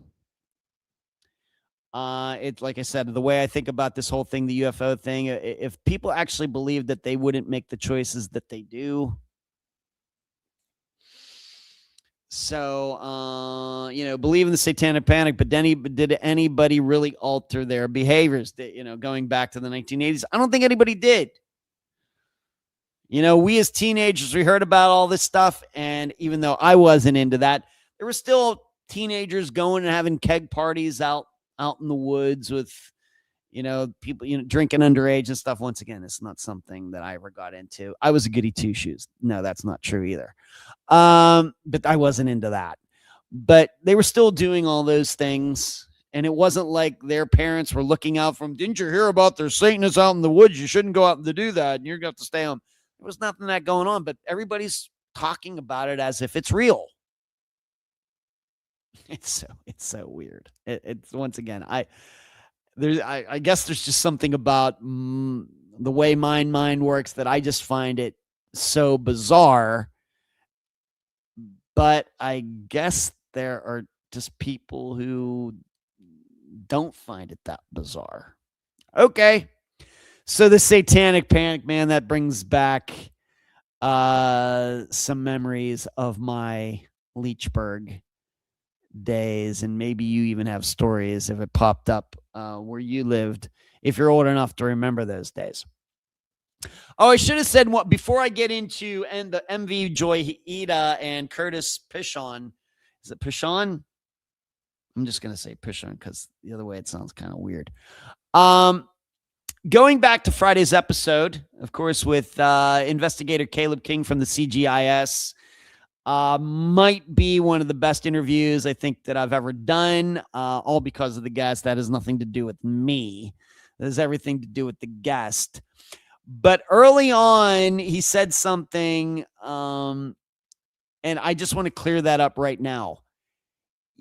A: It's like I said, the way I think about this whole thing, the UFO thing, if people actually believe that they wouldn't make the choices that they do. So, believe in the Satanic Panic, but did anybody really alter their behaviors? Going back to the 1980s, I don't think anybody did. We as teenagers, we heard about all this stuff. And even though I wasn't into that, there were still teenagers going and having keg parties out in the woods with, people, drinking underage and stuff. Once again, it's not something that I ever got into. I was a goody two shoes. No, that's not true either. But I wasn't into that. But they were still doing all those things. And it wasn't like their parents were looking out for them. Didn't you hear about their Satanists out in the woods? You shouldn't go out to do that. And you're going to have to stay home. There was nothing that going on, but everybody's talking about it as if it's real. It's so weird. It's once again, I guess there's just something about the way my mind works that I just find it so bizarre. But I guess there are just people who don't find it that bizarre. Okay. So the Satanic Panic, man, that brings back some memories of my Leechburg days. And maybe you even have stories if it popped up where you lived, if you're old enough to remember those days. Oh, I should have said what before I get into the MV Joyita and Curtis Pishon. Is it Pishon? I'm just going to say Pishon because the other way it sounds kind of weird. Going back to Friday's episode, of course, with investigator Caleb King from the CGIS, might be one of the best interviews I think that I've ever done, all because of the guest. That has nothing to do with me. That has everything to do with the guest. But early on, he said something, and I just want to clear that up right now.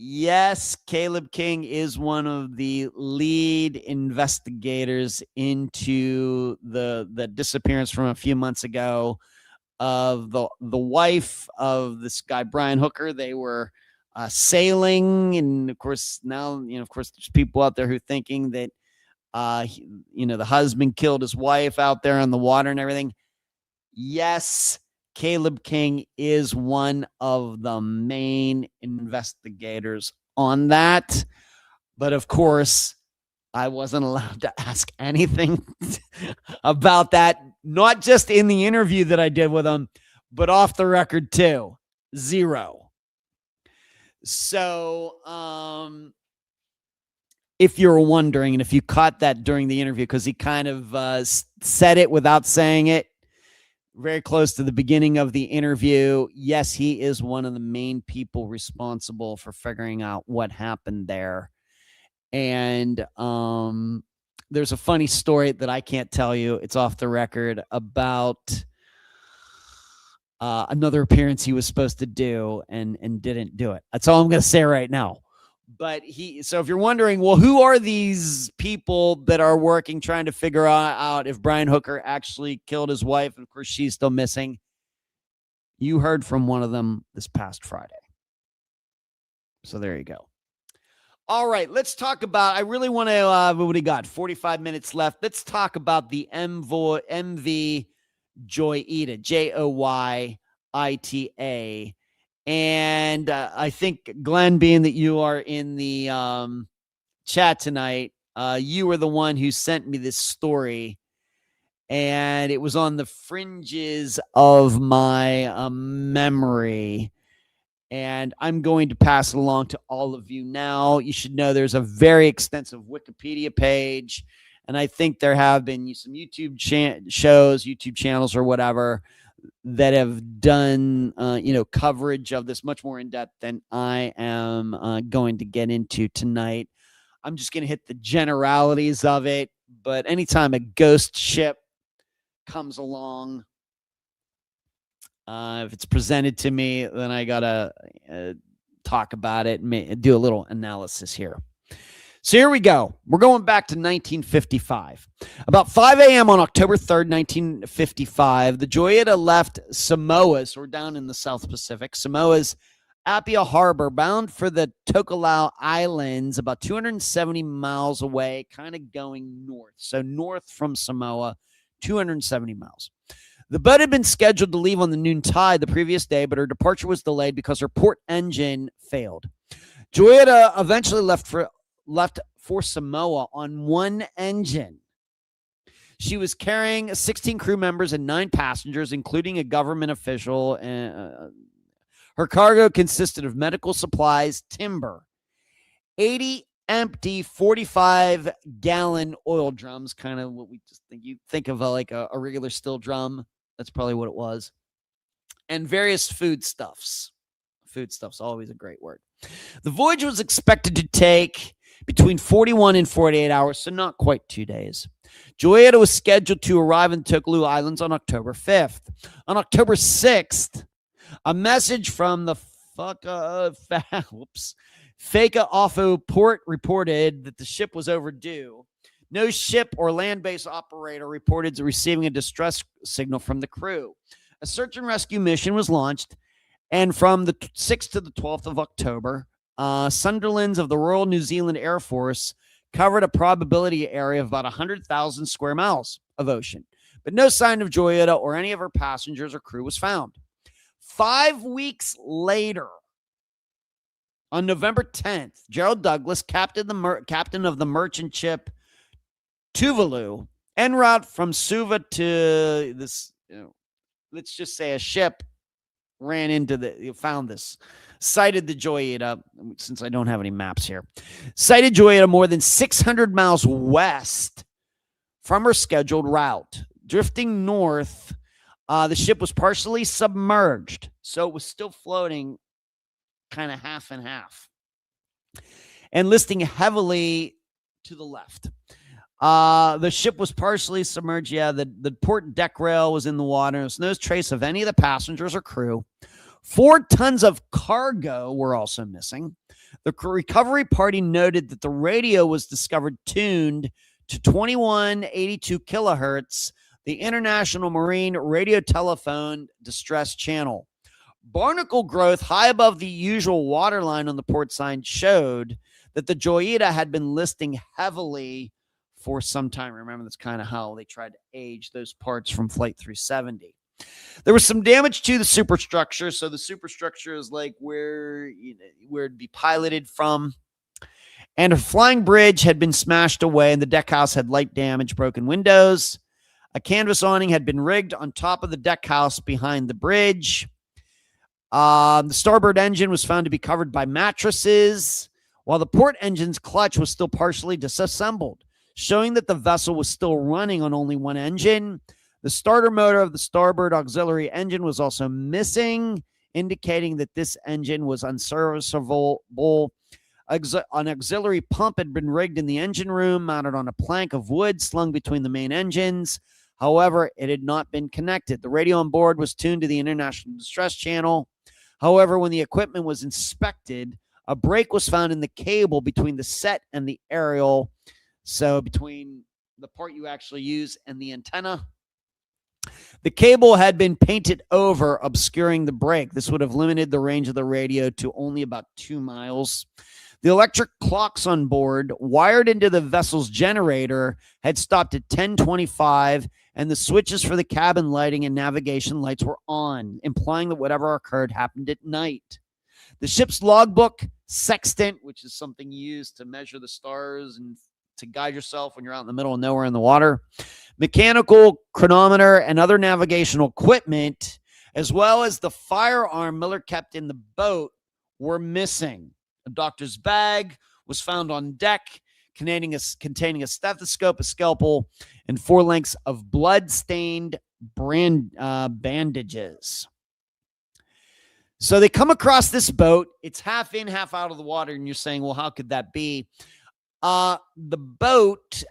A: Yes, Caleb King is one of the lead investigators into the disappearance from a few months ago of the wife of this guy, Brian Hooker. They were sailing. And of course, now, of course, there's people out there who are thinking that, the husband killed his wife out there on the water and everything. Yes, Caleb King is one of the main investigators on that. But of course, I wasn't allowed to ask anything about that, not just in the interview that I did with him, but off the record too. Zero. So, if you're wondering, and if you caught that during the interview, because he kind of said it without saying it, very close to the beginning of the interview. Yes, he is one of the main people responsible for figuring out what happened there. And there's a funny story that I can't tell you. It's off the record about another appearance he was supposed to do and didn't do it. That's all I'm going to say right now. But so if you're wondering, well, who are these people that are working trying to figure out if Brian Hooker actually killed his wife? And of course, she's still missing. You heard from one of them this past Friday. So there you go. All right, let's talk about, I really want to, what do we got? 45 minutes left. Let's talk about the MV Joyita, Joyita. And I think, Glenn, being that you are in the chat tonight, you were the one who sent me this story. And it was on the fringes of my memory. And I'm going to pass it along to all of you now. You should know there's a very extensive Wikipedia page. And I think there have been some YouTube shows, YouTube channels or whatever that have done, coverage of this much more in depth than I am going to get into tonight. I'm just going to hit the generalities of it. But anytime a ghost ship comes along, if it's presented to me, then I got to talk about it and do a little analysis here. So here we go. We're going back to 1955. About 5 a.m. on October 3rd, 1955, the Joyita left Samoa's, or down in the South Pacific, Samoa's Apia Harbor, bound for the Tokelau Islands, about 270 miles away, kind of going north. So north from Samoa, 270 miles. The boat had been scheduled to leave on the noon tide the previous day, but her departure was delayed because her port engine failed. Joyita eventually left for Samoa on one engine. She was carrying 16 crew members and 9 passengers, including a government official. Her cargo consisted of medical supplies, timber, 80 empty 45-gallon oil drums, kind of what we just think you think of like a regular still drum. That's probably what it was. And various foodstuffs. Foodstuffs, always a great word. The voyage was expected to take between 41 and 48 hours, so not quite 2 days. Joyita was scheduled to arrive in Tokelau Islands on October 5th. On October 6th, a message from the Whaka'afu port reported that the ship was overdue. No ship or land-based operator reported receiving a distress signal from the crew. A search and rescue mission was launched, and from the 6th to the 12th of October, Sunderlands of the Royal New Zealand Air Force covered a probability area of about 100,000 square miles of ocean, but no sign of Joyita or any of her passengers or crew was found. 5 weeks later, on November 10th, Gerald Douglas, captain of the merchant ship Tuvalu, en route from Suva to this, let's just say a ship found this, sighted the Joyita, since I don't have any maps here, sighted Joyita more than 600 miles west from her scheduled route. Drifting north, the ship was partially submerged, so it was still floating kind of half and half, and listing heavily to the left. The ship was partially submerged. Yeah, the port deck rail was in the water. There's no trace of any of the passengers or crew. 4 tons of cargo were also missing. The recovery party noted that the radio was discovered tuned to 2182 kilohertz, the International Marine Radio Telephone Distress Channel. Barnacle growth high above the usual waterline on the port sign showed that the Joyita had been listing heavily for some time. Remember, that's kind of how they tried to age those parts from Flight 370. There was some damage to the superstructure. So the superstructure is like where it'd be piloted from. And a flying bridge had been smashed away, and the deck house had light damage, broken windows. A canvas awning had been rigged on top of the deck house behind the bridge. The starboard engine was found to be covered by mattresses, while the port engine's clutch was still partially disassembled, showing that the vessel was still running on only one engine. The starter motor of the starboard auxiliary engine was also missing, indicating that this engine was unserviceable. An auxiliary pump had been rigged in the engine room, mounted on a plank of wood slung between the main engines. However, it had not been connected. The radio on board was tuned to the International Distress Channel. However, when the equipment was inspected, a break was found in the cable between the set and the aerial. So between the part you actually use and the antenna. The cable had been painted over, obscuring the break. This would have limited the range of the radio to only about 2 miles. The electric clocks on board, wired into the vessel's generator, had stopped at 10:25, and the switches for the cabin lighting and navigation lights were on, implying that whatever occurred happened at night. The ship's logbook, sextant, which is something you use to measure the stars and to guide yourself when you're out in the middle of nowhere in the water, mechanical chronometer, and other navigational equipment, as well as the firearm Miller kept in the boat, were missing. A doctor's bag was found on deck containing a stethoscope, a scalpel, and 4 lengths of blood-stained bandages. So they come across this boat. It's half in, half out of the water, and you're saying, well, how could that be? The boat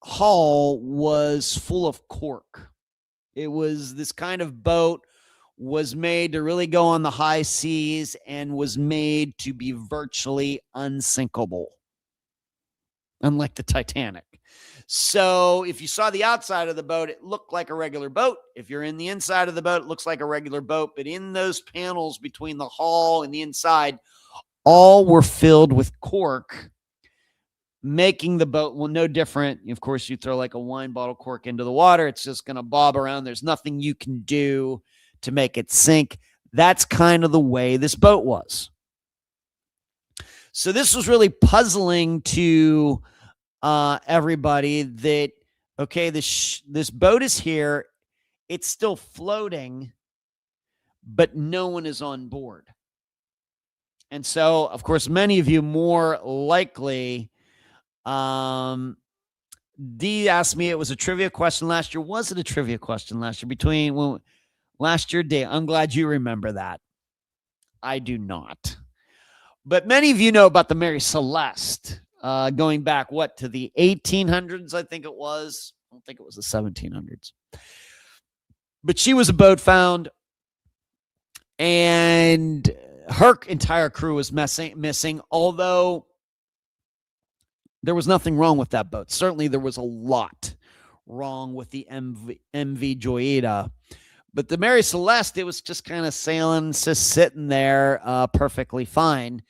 A: hull was full of cork. It was this kind of boat was made to really go on the high seas and was made to be virtually unsinkable, unlike the Titanic. So if you saw the outside of the boat, it looked like a regular boat. If you're in the inside of the boat, it looks like a regular boat. But in those panels between the hull and the inside, all were filled with cork, making the boat, well, no different. Of course, you throw like a wine bottle cork into the water, it's just going to bob around. There's nothing you can do to make it sink. That's kind of the way this boat was. So this was really puzzling to everybody that, okay, this boat is here. It's still floating, but no one is on board. And so, of course, many of you more likely, Dee asked me, it was a trivia question last year. Was it a trivia question last year? Last year, Dee, I'm glad you remember that. I do not. But many of you know about the Mary Celeste, going back, to the 1800s, I think it was. I don't think it was the 1700s. But she was a boat found, and her entire crew was missing, although there was nothing wrong with that boat. Certainly there was a lot wrong with the MV Joyita. But the Mary Celeste, it was just kind of sailing, just sitting there perfectly fine.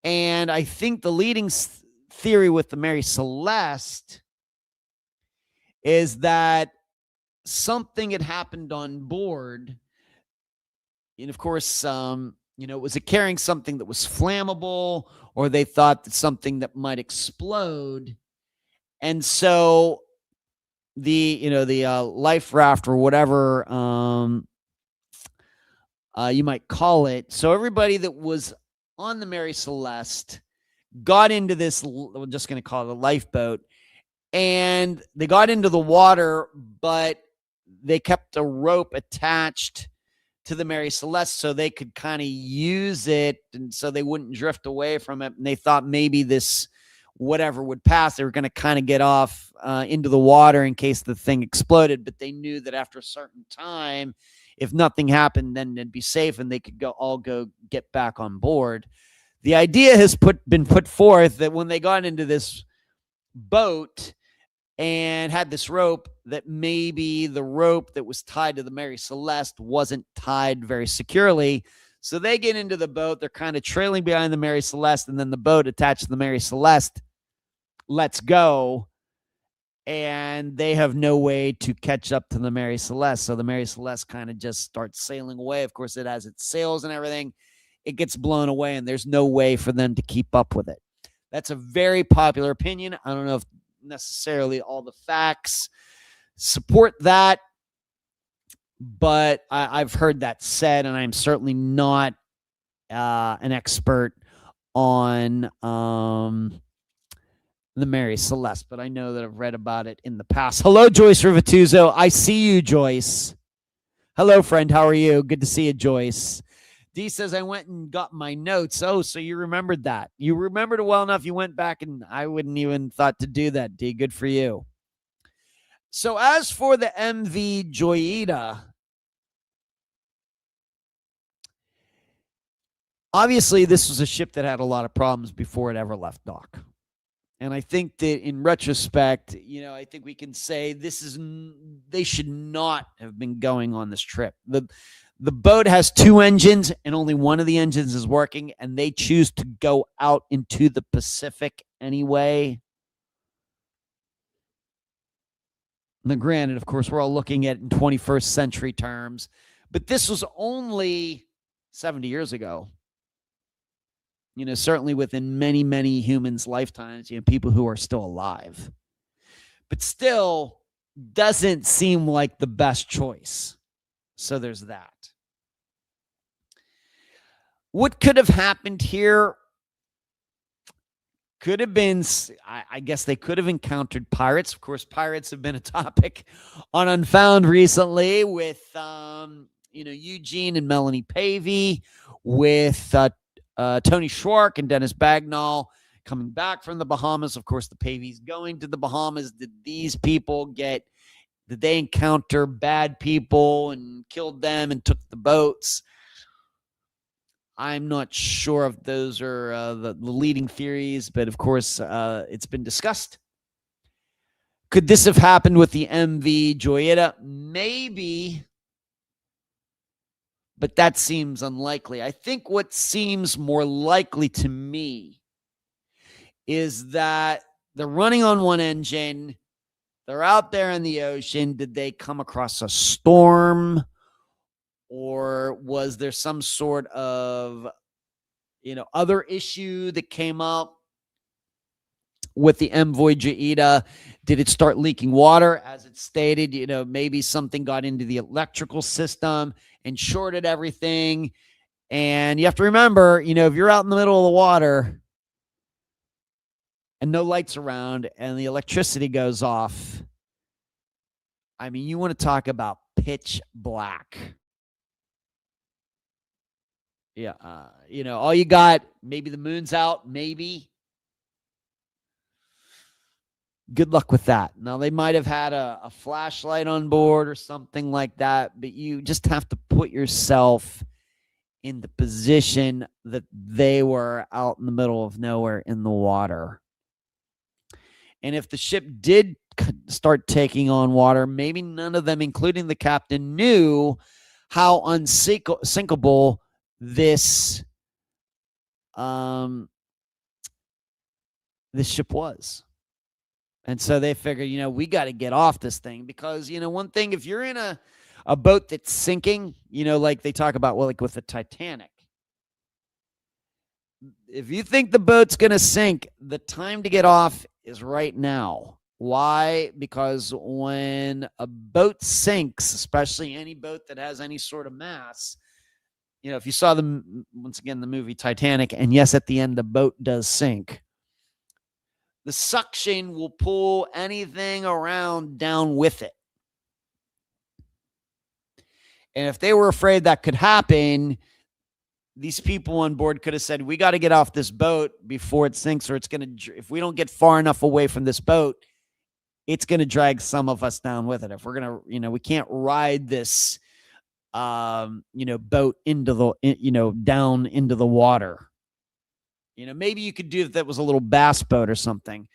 A: And I think the leading theory with the Mary Celeste is that something had happened on board. And of course, was it carrying something that was flammable, or they thought that something that might explode? And so the life raft or whatever you might call it. So everybody that was on the Mary Celeste got into this, we're just going to call it a lifeboat, and they got into the water, but they kept a rope attached to the Mary Celeste so they could kind of use it, and so they wouldn't drift away from it. And they thought maybe this whatever would pass. They were going to kind of get off into the water in case the thing exploded, but they knew that after a certain time, if nothing happened, then it'd be safe and they could all get back on board. The idea has been put forth that when they got into this boat and had this rope, that maybe the rope that was tied to the Mary Celeste wasn't tied very securely. So they get into the boat, they're kind of trailing behind the Mary Celeste, and then the boat attached to the Mary Celeste lets go, and they have no way to catch up to the Mary Celeste. So the Mary Celeste kind of just starts sailing away. Of course, it has its sails and everything. It gets blown away, and there's no way for them to keep up with it. That's a very popular opinion. I don't know if necessarily all the facts support that, but I've heard that said, and I'm certainly not an expert on the Mary Celeste, but I know that I've read about it in the past. Hello, Joyce Rivatuzo. I see you, Joyce. Hello, friend. How are you? Good to see you, Joyce. D says, I went and got my notes. Oh, so you remembered that. You remembered it well enough. You went back, and I wouldn't even thought to do that, D. Good for you. So as for the MV Joyita, obviously this was a ship that had a lot of problems before it ever left dock. And I think that in retrospect, I think we can say they should not have been going on this trip. The boat has 2 engines, and only one of the engines is working, and they choose to go out into the Pacific anyway. Now, granted, of course, we're all looking at it in 21st century terms, but this was only 70 years ago. Certainly within many, many humans' lifetimes, people who are still alive. But still, doesn't seem like the best choice. So there's that. What could have happened here? Could have been, I guess they could have encountered pirates. Of course, pirates have been a topic on Unfound recently with, Eugene and Melanie Pavey, with Tony Schwark and Dennis Bagnall coming back from the Bahamas. Of course, the Paveys going to the Bahamas. Did they encounter bad people and killed them and took the boats? I'm not sure if those are the leading theories, but of course, it's been discussed. Could this have happened with the MV Joyita? Maybe, but that seems unlikely. I think what seems more likely to me is that they're running on one engine. They're out there in the ocean. Did they come across a storm? Or was there some sort of, other issue that came up with the MV Joyita? Did it start leaking water, as it stated? Maybe something got into the electrical system and shorted everything. And you have to remember, if you're out in the middle of the water and no lights around and the electricity goes off, I mean, you want to talk about pitch black. Yeah, all you got, maybe the moon's out, maybe. Good luck with that. Now, they might have had a flashlight on board or something like that, but you just have to put yourself in the position that they were out in the middle of nowhere in the water. And if the ship did start taking on water, maybe none of them, including the captain, knew how unsinkable this ship was. And so they figured, we got to get off this thing because, one thing, if you're in a boat that's sinking, like they talk about, like with the Titanic, if you think the boat's going to sink, the time to get off is right now. Why? Because when a boat sinks, especially any boat that has any sort of mass, if you saw once again, the movie Titanic, and yes, at the end, the boat does sink. The suction will pull anything around down with it. And if they were afraid that could happen, these people on board could have said, we got to get off this boat before it sinks, or it's going to, if we don't get far enough away from this boat, it's going to drag some of us down with it. If we're going to, we can't ride this, boat into the, down into the water. Maybe you could do if that was a little bass boat or something,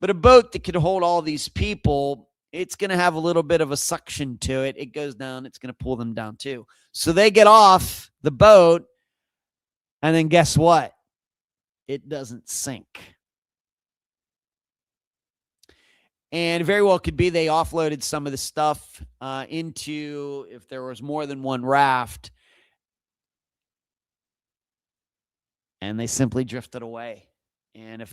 A: but a boat that could hold all these people, it's going to have a little bit of a suction to it. It goes down. It's going to pull them down too. So they get off the boat, and then guess what? It doesn't sink. And very well could be they offloaded some of the stuff into, if there was more than one raft, and they simply drifted away. And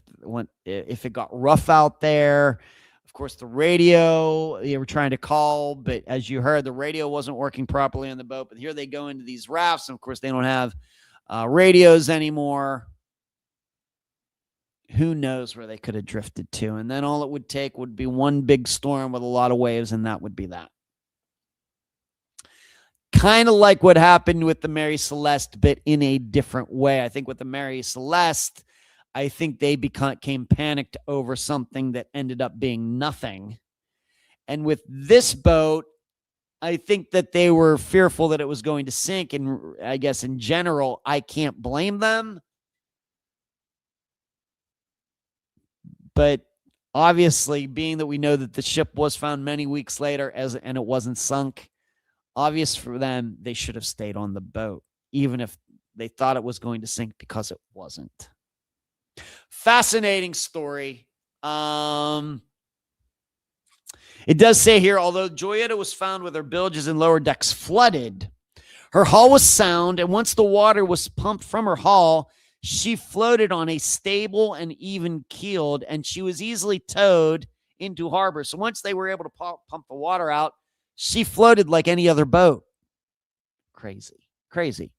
A: if it got rough out there, of course, the radio, they were trying to call, but as you heard, the radio wasn't working properly on the boat. But here they go into these rafts, and of course, they don't have radios anymore. Who knows where they could have drifted to? And then all it would take would be one big storm with a lot of waves, and that would be that. kind of like what happened with the Mary Celeste, but in a different way. I think with the Mary Celeste, I think they became panicked over something that ended up being nothing. And with this boat, I think that they were fearful that it was going to sink. And I guess in general, I can't blame them. But obviously, being that we know that the ship was found many weeks later and it wasn't sunk, obvious for them, they should have stayed on the boat, even if they thought it was going to sink, because it wasn't. Fascinating story. It does say here, although Joyita was found with her bilges and lower decks flooded, her hull was sound, and once the water was pumped from her hull, she floated on a stable and even keeled, and she was easily towed into harbor. So once they were able to pump the water out, she floated like any other boat. Crazy, crazy.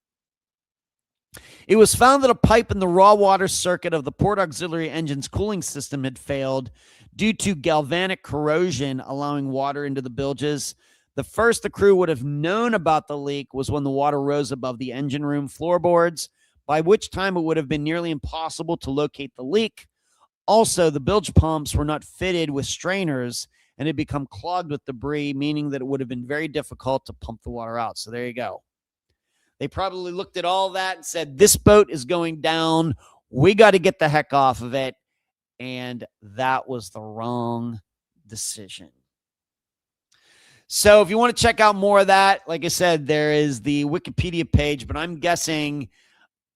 A: It was found that a pipe in the raw water circuit of the port auxiliary engine's cooling system had failed due to galvanic corrosion, allowing water into the bilges. The first the crew would have known about the leak was when the water rose above the engine room floorboards, by which time it would have been nearly impossible to locate the leak. Also, the bilge pumps were not fitted with strainers and had become clogged with debris, meaning that it would have been very difficult to pump the water out. So there you go. They probably looked at all that and said, this boat is going down. We got to get the heck off of it. And that was the wrong decision. So if you want to check out more of that, like I said, there is the Wikipedia page, but I'm guessing,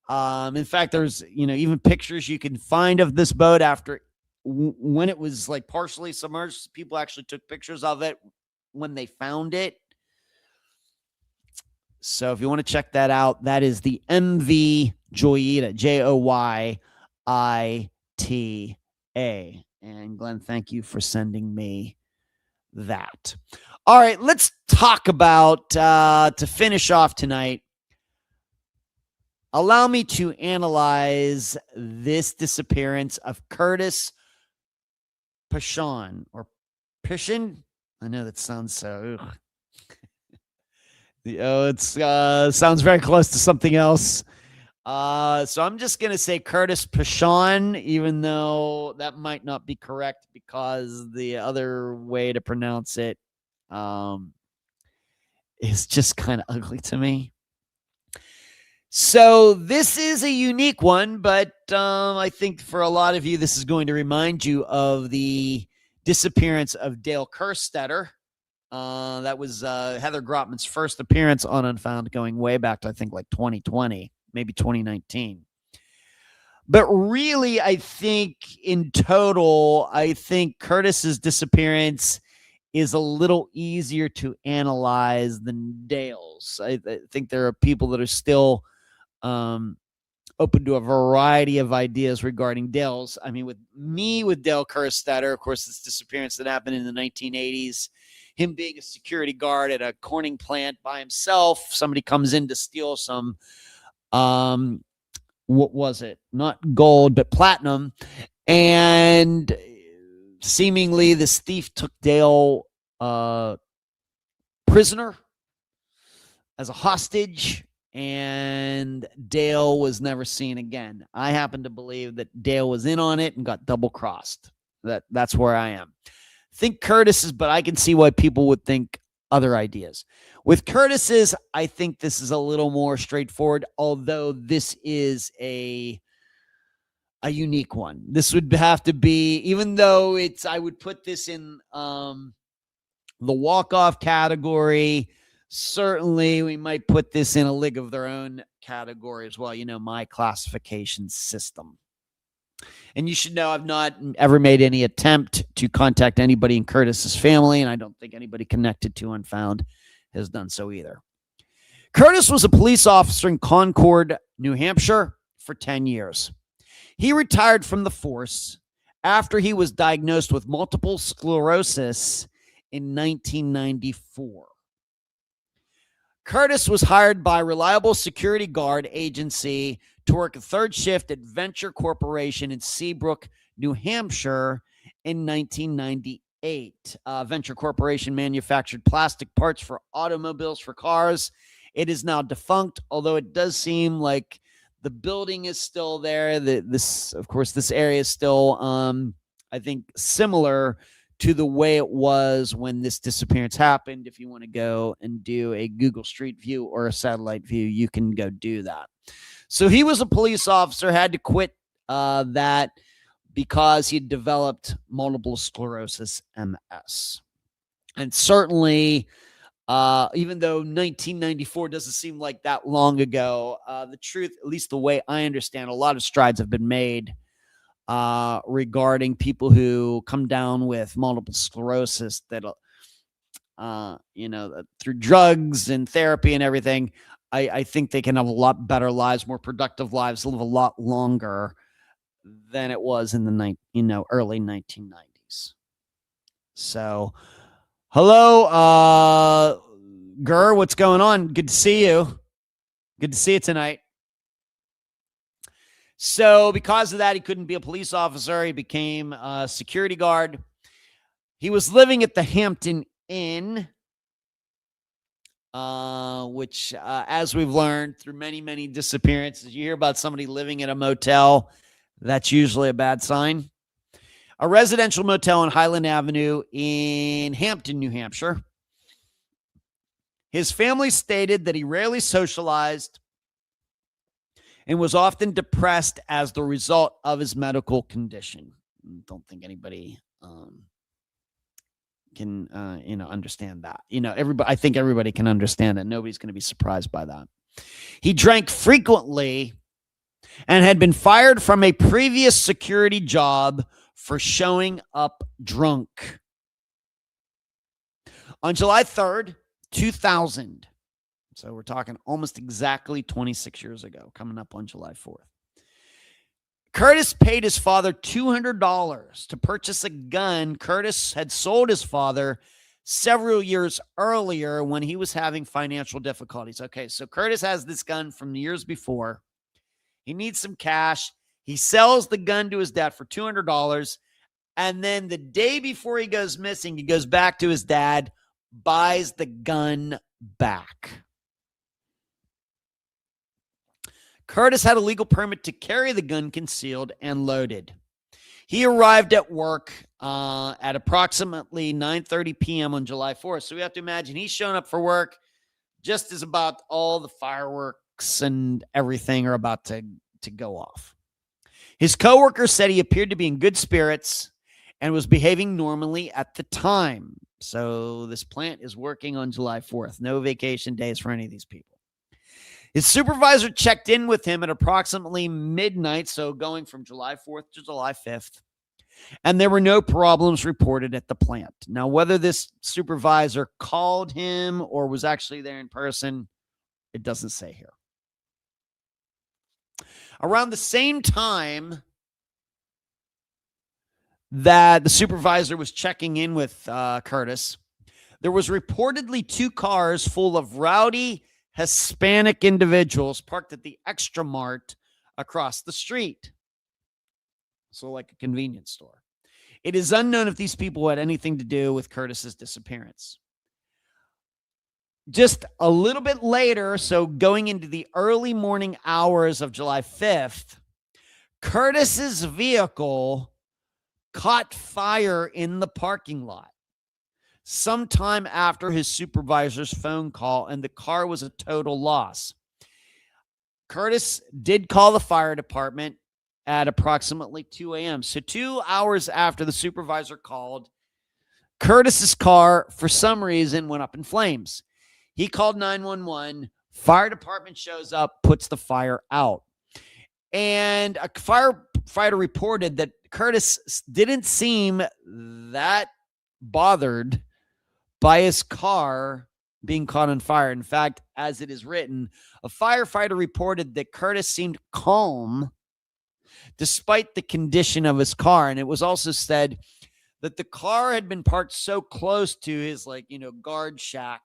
A: in fact, there's, even pictures you can find of this boat after when it was like partially submerged. People actually took pictures of it when they found it. So if you want to check that out, that is the MV Joyita, Joyita. And Glenn, thank you for sending me that. All right, let's talk about, to finish off tonight, allow me to analyze this disappearance of Curtis Pishon, or Pishon. I know that sounds so... it sounds very close to something else. So I'm just going to say Curtis Pishon, even though that might not be correct because the other way to pronounce it is just kind of ugly to me. So this is a unique one, but I think for a lot of you, this is going to remind you of the disappearance of Dale Kerstetter. That was Heather Grotman's first appearance on Unfound, going way back to, I think, like 2020, maybe 2019. But really, I think in total, I think Curtis's disappearance is a little easier to analyze than Dale's. I think there are people that are still open to a variety of ideas regarding Dale's. I mean, with Dale Kerstetter, of course, this disappearance that happened in the 1980s, him being a security guard at a Corning plant by himself. Somebody comes in to steal some, what was it? Not gold, but platinum. And seemingly this thief took Dale prisoner as a hostage, and Dale was never seen again. I happen to believe that Dale was in on it and got double-crossed. That's where I am. Think Curtis's, but I can see why people would think other ideas. With Curtis's, I think this is a little more straightforward, although this is a unique one. This would have to be, even though I would put this in the walk-off category. Certainly, we might put this in a league of their own category as well. My classification system. And you should know I've not ever made any attempt to contact anybody in Curtis's family, and I don't think anybody connected to Unfound has done so either. Curtis was a police officer in Concord, New Hampshire for 10 years. He retired from the force after he was diagnosed with multiple sclerosis in 1994. Curtis was hired by Reliable Security Guard Agency to work a third shift at Venture Corporation in Seabrook, New Hampshire in 1998. 2008. Venture Corporation manufactured plastic parts for automobiles for cars. It is now defunct, although it does seem like the building is still there. Of course, this area is still, I think, similar to the way it was when this disappearance happened. If you want to go and do a Google Street View or a satellite view, you can go do that. So he was a police officer, had to quit that because he developed multiple sclerosis, MS. And certainly, even though 1994 doesn't seem like that long ago, the truth, at least the way I understand, a lot of strides have been made regarding people who come down with multiple sclerosis that, through drugs and therapy and everything, I think they can have a lot better lives, more productive lives, live a lot longer than it was in the early 1990s. So, hello, Gur, what's going on? Good to see you. Good to see you tonight. So because of that, he couldn't be a police officer. He became a security guard. He was living at the Hampton Inn, which, as we've learned through many, many disappearances, you hear about somebody living at a motel, that's usually a bad sign. A residential motel on Highland Avenue in Hampton, New Hampshire. His family stated that he rarely socialized and was often depressed as the result of his medical condition. Don't think anybody can understand that. I think everybody can understand that. Nobody's going to be surprised by that. He drank frequently and had been fired from a previous security job for showing up drunk. On July 3rd, 2000, so we're talking almost exactly 26 years ago, coming up on July 4th, Curtis paid his father $200 to purchase a gun Curtis had sold his father several years earlier when he was having financial difficulties. Okay, so Curtis has this gun from years before. He needs some cash. He sells the gun to his dad for $200. And then the day before he goes missing, he goes back to his dad, buys the gun back. Curtis had a legal permit to carry the gun concealed and loaded. He arrived at work at approximately 9:30 p.m. on July 4th. So we have to imagine he's showing up for work just as about all the fireworks and everything are about to go off. His coworker said he appeared to be in good spirits and was behaving normally at the time. So this plant is working on July 4th. No vacation days for any of these people. His supervisor checked in with him at approximately midnight, so going from July 4th to July 5th, and there were no problems reported at the plant. Now, whether this supervisor called him or was actually there in person, it doesn't say here. Around the same time that the supervisor was checking in with Curtis, there was reportedly 2 cars full of rowdy Hispanic individuals parked at the Extra Mart across the street. So like a convenience store. It is unknown if these people had anything to do with Curtis's disappearance. Just a little bit later, so going into the early morning hours of July 5th, Curtis's vehicle caught fire in the parking lot sometime after his supervisor's phone call, and the car was a total loss. Curtis did call the fire department at approximately 2 a.m. So 2 hours after the supervisor called, Curtis's car, for some reason, went up in flames. He called 911. Fire department shows up, puts the fire out. And a firefighter reported that Curtis didn't seem that bothered by his car being caught on fire. In fact, as it is written, a firefighter reported that Curtis seemed calm despite the condition of his car. And it was also said that the car had been parked so close to his, guard shack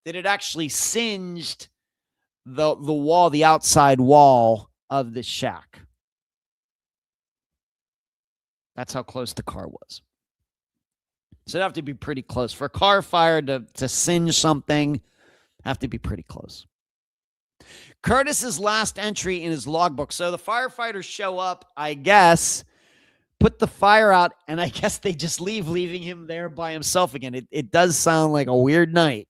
A: that it actually singed the wall, the outside wall of the shack. That's how close the car was. So it'd have to be pretty close. For a car fire to singe something, have to be pretty close. Curtis's last entry in his logbook. So the firefighters show up, I guess, put the fire out, and I guess they just leave, leaving him there by himself again. It does sound like a weird night.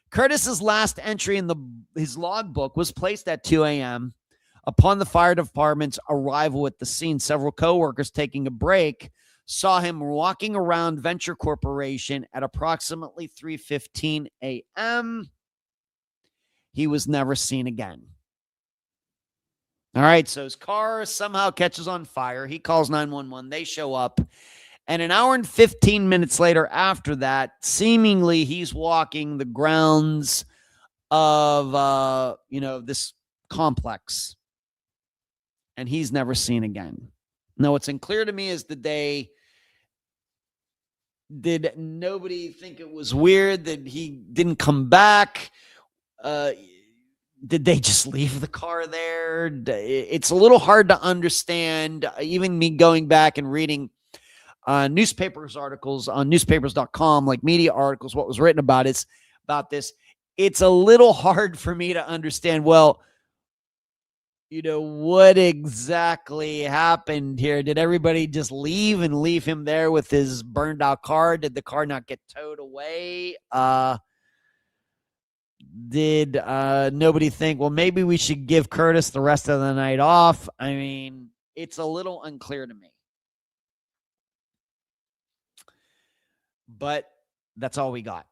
A: Curtis's last entry in his logbook was placed at 2 a.m. Upon the fire department's arrival at the scene, several coworkers taking a break saw him walking around Venture Corporation at approximately 3:15 a.m. He was never seen again. All right, so his car somehow catches on fire. He calls 911. They show up. And an hour and 15 minutes later after that, seemingly he's walking the grounds of, this complex. And he's never seen again. Now, what's unclear to me is did nobody think it was weird that he didn't come back? Did they just leave the car there? It's a little hard to understand. Even me going back and reading newspapers articles on newspapers.com, like media articles, what was written about this. It's a little hard for me to understand. Well, what exactly happened here? Did everybody just leave and leave him there with his burned out car? Did the car not get towed away? Did nobody think, well, maybe we should give Curtis the rest of the night off? I mean, it's a little unclear to me. But that's all we got.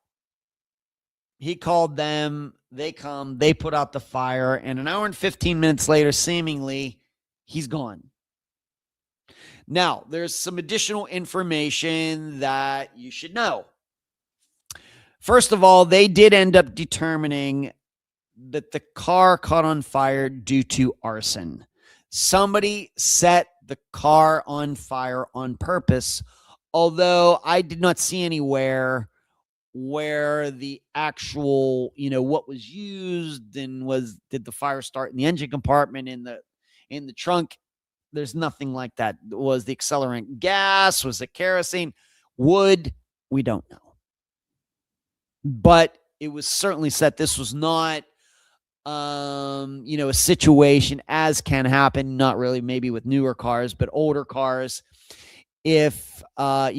A: He called them. They come. They put out the fire. And an hour and 15 minutes later, seemingly, he's gone. Now, there's some additional information that you should know. First of all, they did end up determining that the car caught on fire due to arson. Somebody set the car on fire on purpose, although I did not see anywhere where the actual, what was used and did the fire start in the engine compartment, in the trunk? There's nothing like that. Was the accelerant gas? Was it kerosene? Wood? We don't know. But it was certainly set. This was not, a situation, as can happen, not really maybe with newer cars, but older cars. If, a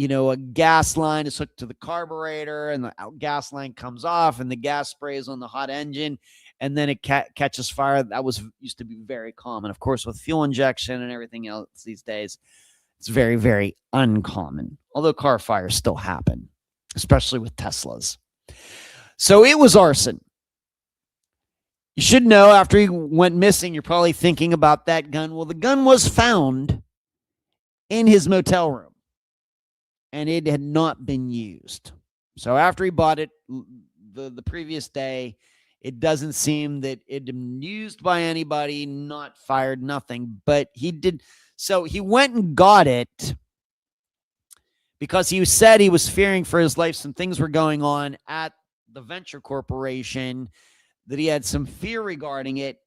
A: gas line is hooked to the carburetor and the gas line comes off and the gas sprays on the hot engine and then it catches fire, that used to be very common. Of course, with fuel injection and everything else these days, it's very, very uncommon. Although car fires still happen, especially with Teslas. So it was arson. You should know, after he went missing, you're probably thinking about that gun. Well, the gun was found in his motel room, and it had not been used. So after he bought it the previous day, it doesn't seem that it had been used by anybody, not fired, nothing. But he did. So he went and got it because he said he was fearing for his life. Some things were going on at the Venture Corporation that he had some fear regarding it,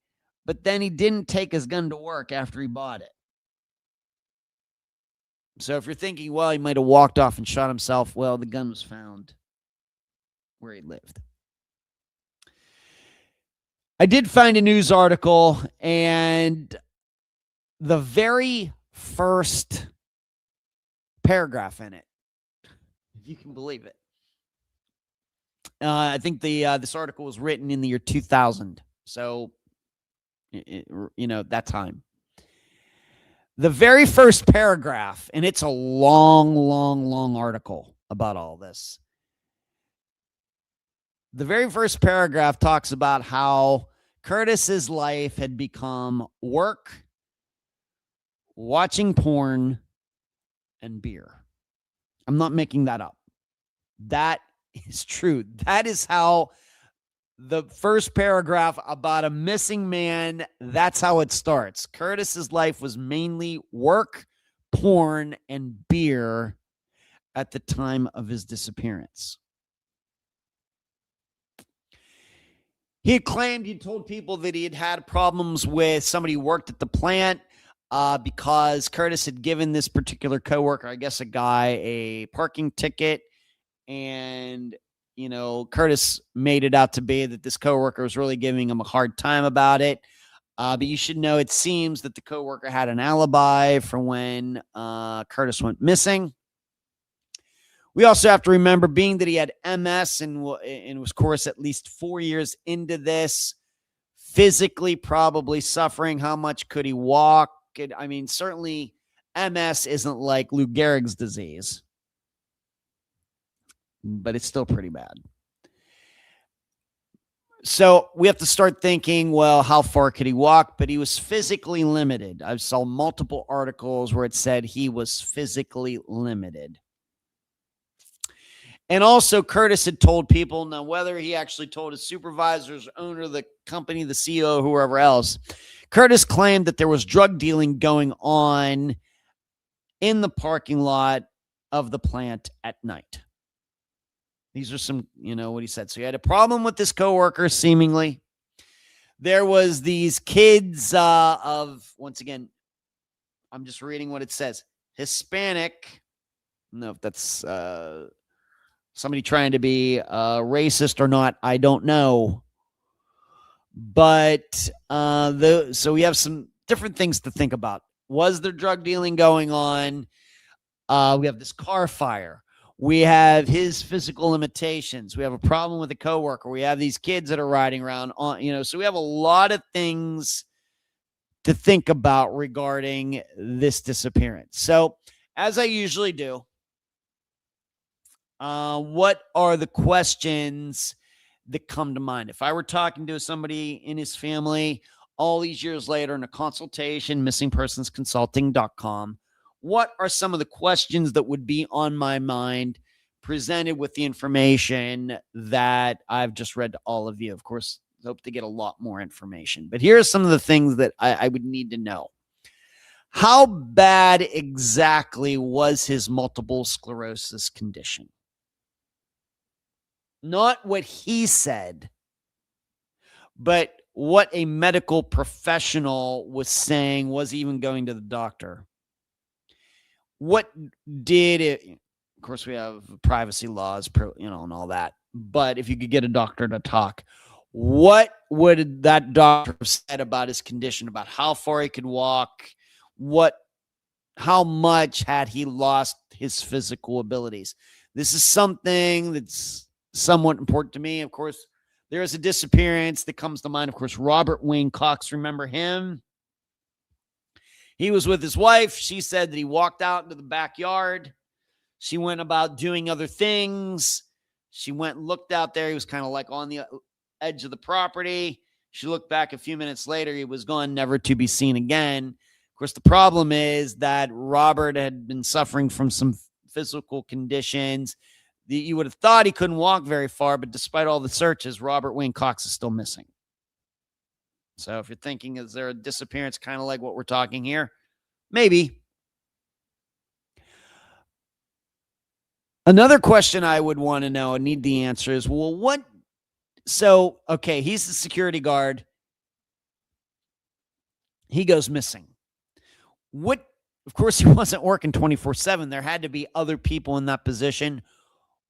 A: but then he didn't take his gun to work after he bought it. So if you're thinking, well, he might have walked off and shot himself, well, the gun was found where he lived. I did find a news article, and the very first paragraph in it, if you can believe it, I think this article was written in the year 2000. So, that time. The very first paragraph, and it's a long, long, long article about all this. The very first paragraph talks about how Curtis's life had become work, watching porn, and beer. I'm not making that up. That is true. That is how the first paragraph about a missing man, that's how it starts. Curtis's life was mainly work, porn, and beer at the time of his disappearance. He had claimed, he told people that he had had problems with somebody who worked at the plant. because Curtis had given this particular coworker, I guess a guy, a parking ticket. And, Curtis made it out to be that this coworker was really giving him a hard time about it. But you should know, it seems that the coworker had an alibi for when Curtis went missing. We also have to remember, being that he had MS and was, of course, at least 4 years into this, physically probably suffering. How much could he walk? I mean, certainly MS isn't like Lou Gehrig's disease, but it's still pretty bad. So we have to start thinking, well, how far could he walk? But he was physically limited. I saw multiple articles where it said he was physically limited. And also, Curtis had told people, now whether he actually told his supervisors, owner of the company, the CEO, whoever else, Curtis claimed that there was drug dealing going on in the parking lot of the plant at night. These are some, what he said. So he had a problem with this coworker, seemingly. There was these kids of, once again, I'm just reading what it says, Hispanic. I don't know if that's somebody trying to be racist or not, I don't know. But so we have some different things to think about. Was there drug dealing going on? We have this car fire. We have his physical limitations. We have a problem with a coworker. We have these kids that are riding around on, so we have a lot of things to think about regarding this disappearance. So, as I usually do, what are the questions that come to mind? If I were talking to somebody in his family all these years later in a consultation, missingpersonsconsulting.com, what are some of the questions that would be on my mind presented with the information that I've just read to all of you? Of course, I hope to get a lot more information, but here are some of the things that I would need to know. How bad exactly was his multiple sclerosis condition? Not what he said, but what a medical professional was saying, was even going to the doctor. What did it? Of course, we have privacy laws, and all that. But if you could get a doctor to talk, what would that doctor have said about his condition, about how far he could walk? How much had he lost his physical abilities? This is something that's somewhat important to me. Of course, there is a disappearance that comes to mind. Of course, Robert Wayne Cox, remember him? He was with his wife. She said that he walked out into the backyard. She went about doing other things. She went and looked out there. He was kind of like on the edge of the property. She looked back a few minutes later. He was gone, never to be seen again. Of course, the problem is that Robert had been suffering from some physical conditions. You would have thought he couldn't walk very far, but despite all the searches, Robert Wayne Cox is still missing. So if you're thinking, is there a disappearance kind of like what we're talking here? Maybe. Another question I would want to know and need the answer is, well, okay, he's the security guard. He goes missing. Of course, he wasn't working 24/7. There had to be other people in that position.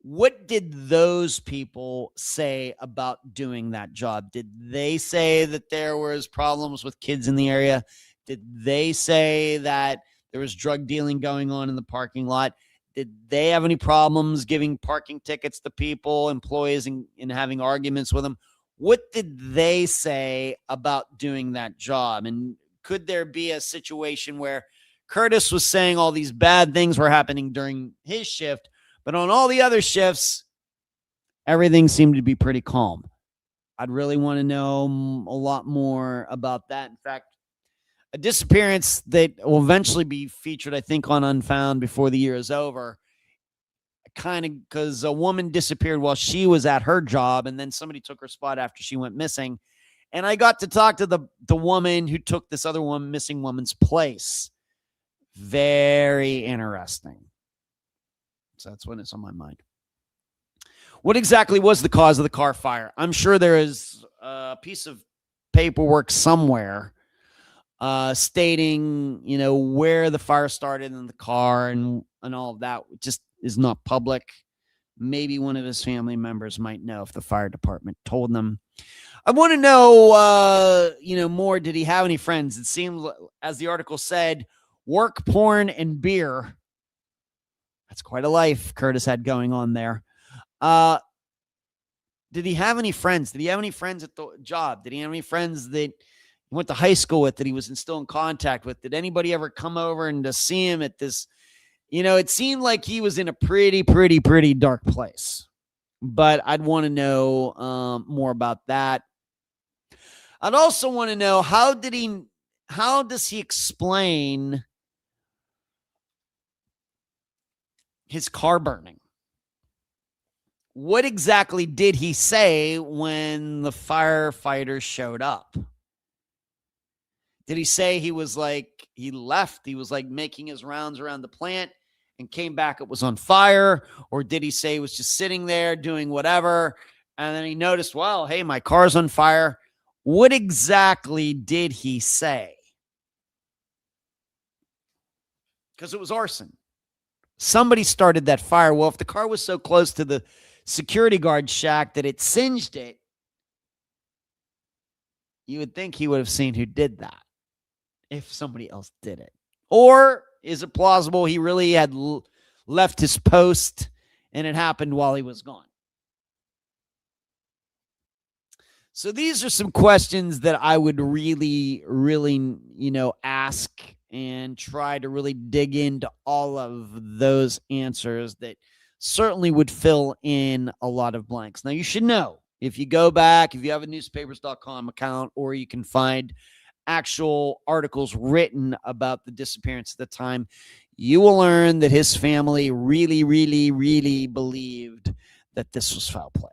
A: What did those people say about doing that job? Did they say that there was problems with kids in the area? Did they say that there was drug dealing going on in the parking lot? Did they have any problems giving parking tickets to people, employees, and having arguments with them? What did they say about doing that job? And could there be a situation where Curtis was saying all these bad things were happening during his shift, but on all the other shifts, everything seemed to be pretty calm? I'd really want to know a lot more about that. In fact, a disappearance that will eventually be featured, I think, on Unfound before the year is over, kind of because a woman disappeared while she was at her job, and then somebody took her spot after she went missing. And I got to talk to the woman who took this other missing woman's place. Very interesting. So that's what is on my mind. What exactly was the cause of the car fire? I'm sure there is a piece of paperwork somewhere stating, where the fire started in the car and all of that just is not public. Maybe one of his family members might know if the fire department told them. I want to know, more. Did he have any friends? It seemed, as the article said, work, porn, and beer. That's quite a life Curtis had going on there. Did he have any friends? Did he have any friends at the job? Did he have any friends that he went to high school with, that he was still in contact with? Did anybody ever come over and to see him at this? It seemed like he was in a pretty dark place. But I'd want to know more about that. I'd also want to know, how does he explain his car burning? What exactly did he say when the firefighters showed up? Did he say he was like, he left, he was like making his rounds around the plant and came back, it was on fire? Or did he say he was just sitting there doing whatever, and then he noticed, well, hey, my car's on fire? What exactly did he say? Because it was arson. Somebody started that fire. Well, if the car was so close to the security guard shack that it singed it, you would think he would have seen who did that if somebody else did it. Or is it plausible he really had left his post and it happened while he was gone? So these are some questions that I would really, ask and try to really dig into all of those answers that certainly would fill in a lot of blanks. Now, you should know, if you go back, if you have a newspapers.com account, or you can find actual articles written about the disappearance at the time, you will learn that his family really, really believed that this was foul play.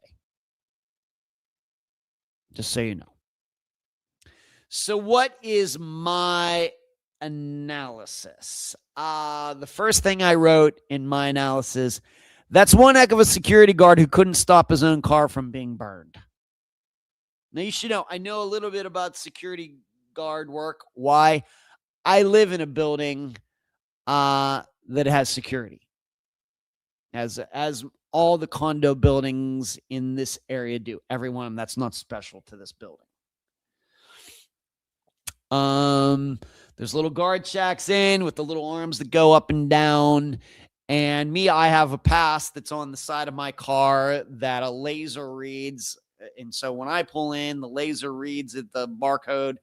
A: Just so you know. So what is my analysis? The first thing I wrote in my analysis, that's one heck of a security guard who couldn't stop his own car from being burned. Now, you should know, I know a little bit about security guard work. Why? I live in a building that has security, as all the condo buildings in this area do. Every one of them. That's not special to this building. There's little guard shacks in with the little arms that go up and down. And I have a pass that's on the side of my car that a laser reads. And so when I pull in, the laser reads at the barcode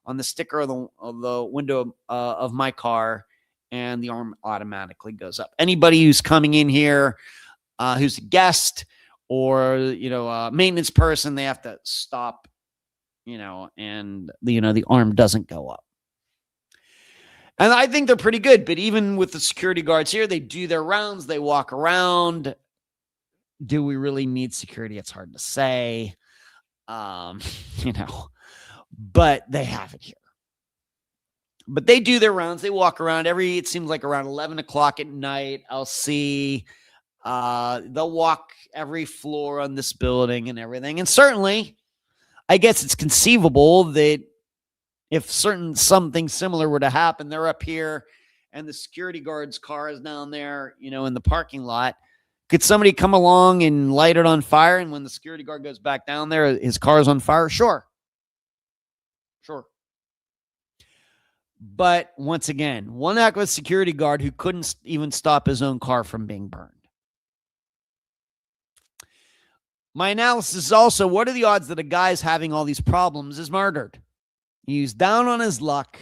A: on the sticker of the window of my car, and the arm automatically goes up. Anybody who's coming in here, who's a guest or, a maintenance person, they have to stop, and the arm doesn't go up. And I think they're pretty good. But even with the security guards here, they do their rounds, they walk around. Do we really need security? It's hard to say, but they have it here. But they do their rounds. They walk around it seems like around 11 o'clock at night. I'll see, they'll walk every floor on this building and everything. And certainly, I guess it's conceivable that if something similar were to happen, they're up here and the security guard's car is down there, in the parking lot. Could somebody come along and light it on fire? And when the security guard goes back down there, his car is on fire? Sure. But once again, one heck of a security guard who couldn't even stop his own car from being burned. My analysis is also, what are the odds that a guy's having all these problems is murdered? He's down on his luck.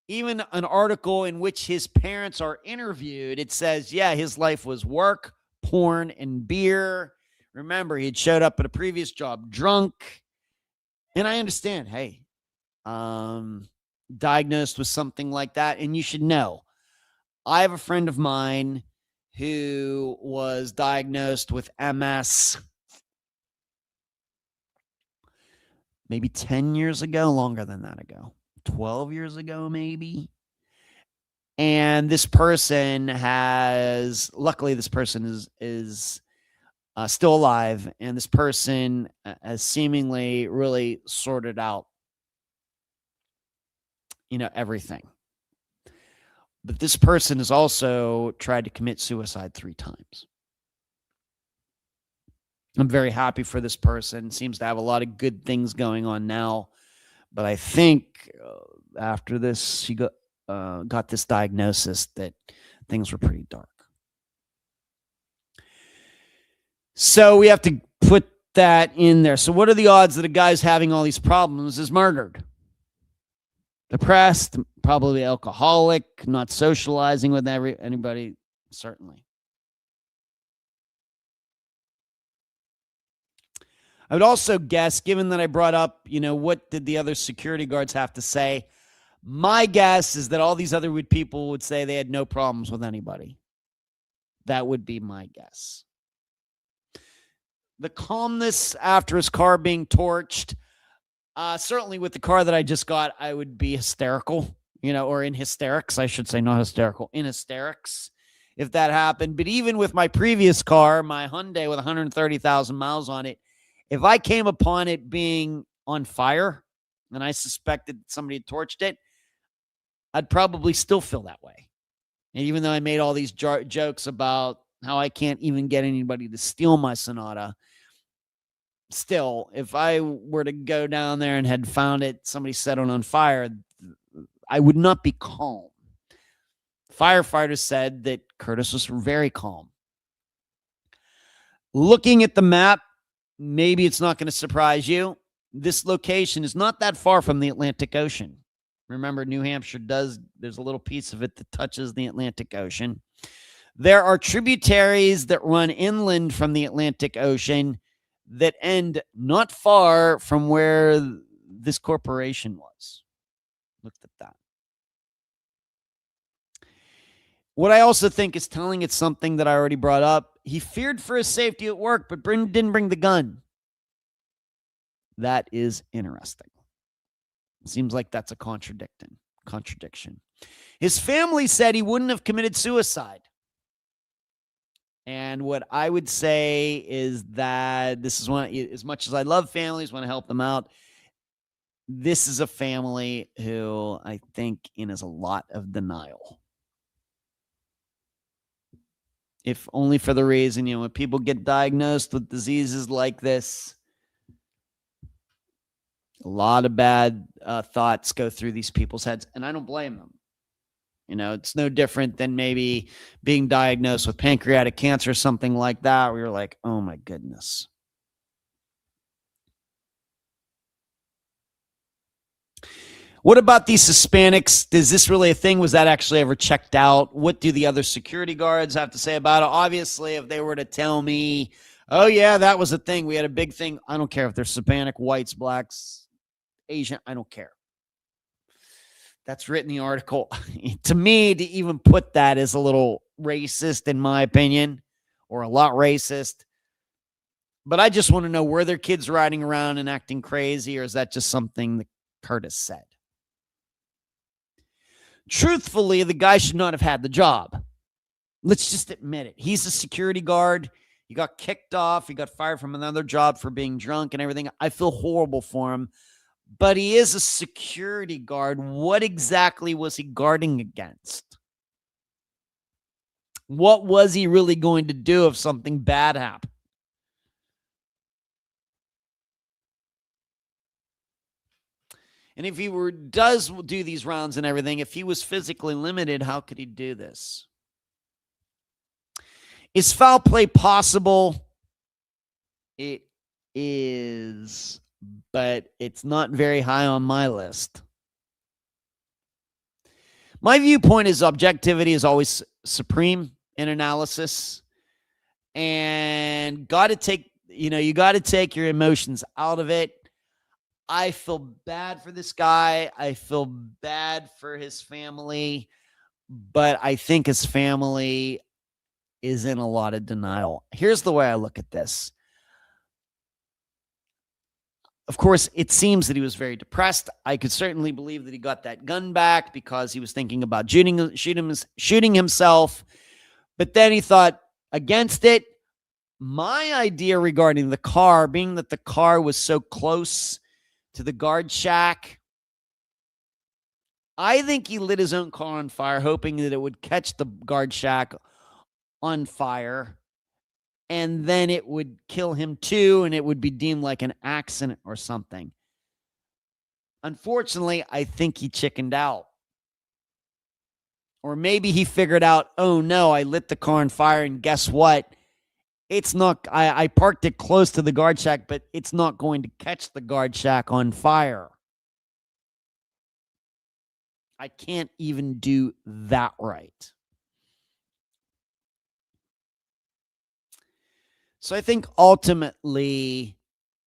A: Even an article in which his parents are interviewed, it says, yeah, his life was work, porn, and beer. Remember, he had showed up at a previous job drunk. And I understand, hey, diagnosed with something like that. And you should know, I have a friend of mine who was diagnosed with MS maybe 10 years ago, longer than that ago, 12 years ago, maybe. And this person luckily this person is still alive. And this person has seemingly really sorted out everything. But this person has also tried to commit suicide 3 times. I'm very happy for this person. Seems to have a lot of good things going on now. But I think after this, she got this diagnosis that things were pretty dark. So we have to put that in there. So what are the odds that a guy's having all these problems is murdered? Depressed, probably alcoholic, not socializing with anybody, certainly. I would also guess, given that I brought up, what did the other security guards have to say? My guess is that all these other people would say they had no problems with anybody. That would be my guess. The calmness after his car being torched, certainly with the car that I just got, I would be hysterical, or in hysterics, I should say, not hysterical, in hysterics if that happened. But even with my previous car, my Hyundai with 130,000 miles on it, if I came upon it being on fire and I suspected somebody had torched it, I'd probably still feel that way. And even though I made all these jokes about how I can't even get anybody to steal my Sonata, still, if I were to go down there and had found it, somebody set it on fire, I would not be calm. Firefighters said that Curtis was very calm. Looking at the map, maybe it's not going to surprise you. This location is not that far from the Atlantic Ocean. Remember, New Hampshire there's a little piece of it that touches the Atlantic Ocean. There are tributaries that run inland from the Atlantic Ocean that end not far from where this corporation was. Look at that. What I also think is telling, it's something that I already brought up. He feared for his safety at work, but didn't bring the gun. That is interesting. Seems like that's a contradiction. His family said he wouldn't have committed suicide. And what I would say is that this is one, as much as I love families, want to help them out, this is a family who I think is a lot of denial. If only for the reason, when people get diagnosed with diseases like this, a lot of bad thoughts go through these people's heads, and I don't blame them. It's no different than maybe being diagnosed with pancreatic cancer or something like that, where you're like, oh my goodness. What about these Hispanics? Is this really a thing? Was that actually ever checked out? What do the other security guards have to say about it? Obviously, if they were to tell me, oh yeah, that was a thing, we had a big thing, I don't care if they're Hispanic, whites, blacks, Asian, I don't care. That's written in the article. To me, to even put that is a little racist, in my opinion, or a lot racist. But I just want to know, were there kids riding around and acting crazy, or is that just something that Curtis said? Truthfully, the guy should not have had the job. Let's just admit it. He's a security guard. He got kicked off. He got fired from another job for being drunk and everything. I feel horrible for him. But he is a security guard. What exactly was he guarding against? What was he really going to do if something bad happened? And if he does do these rounds and everything, if he was physically limited, how could he do this? Is foul play possible? It is, but it's not very high on my list. My viewpoint is objectivity is always supreme in analysis, and you got to take your emotions out of it. I feel bad for this guy. I feel bad for his family, but I think his family is in a lot of denial. Here's the way I look at this. Of course, it seems that he was very depressed. I could certainly believe that he got that gun back because he was thinking about shooting himself. But then he thought against it. My idea regarding the car, being that the car was so close to the guard shack, I think he lit his own car on fire, hoping that it would catch the guard shack on fire, and then it would kill him too, and it would be deemed like an accident or something. Unfortunately, I think he chickened out. Or maybe he figured out, oh no, I lit the car on fire, and guess what? It's not, I parked it close to the guard shack, but it's not going to catch the guard shack on fire. I can't even do that right. So I think ultimately,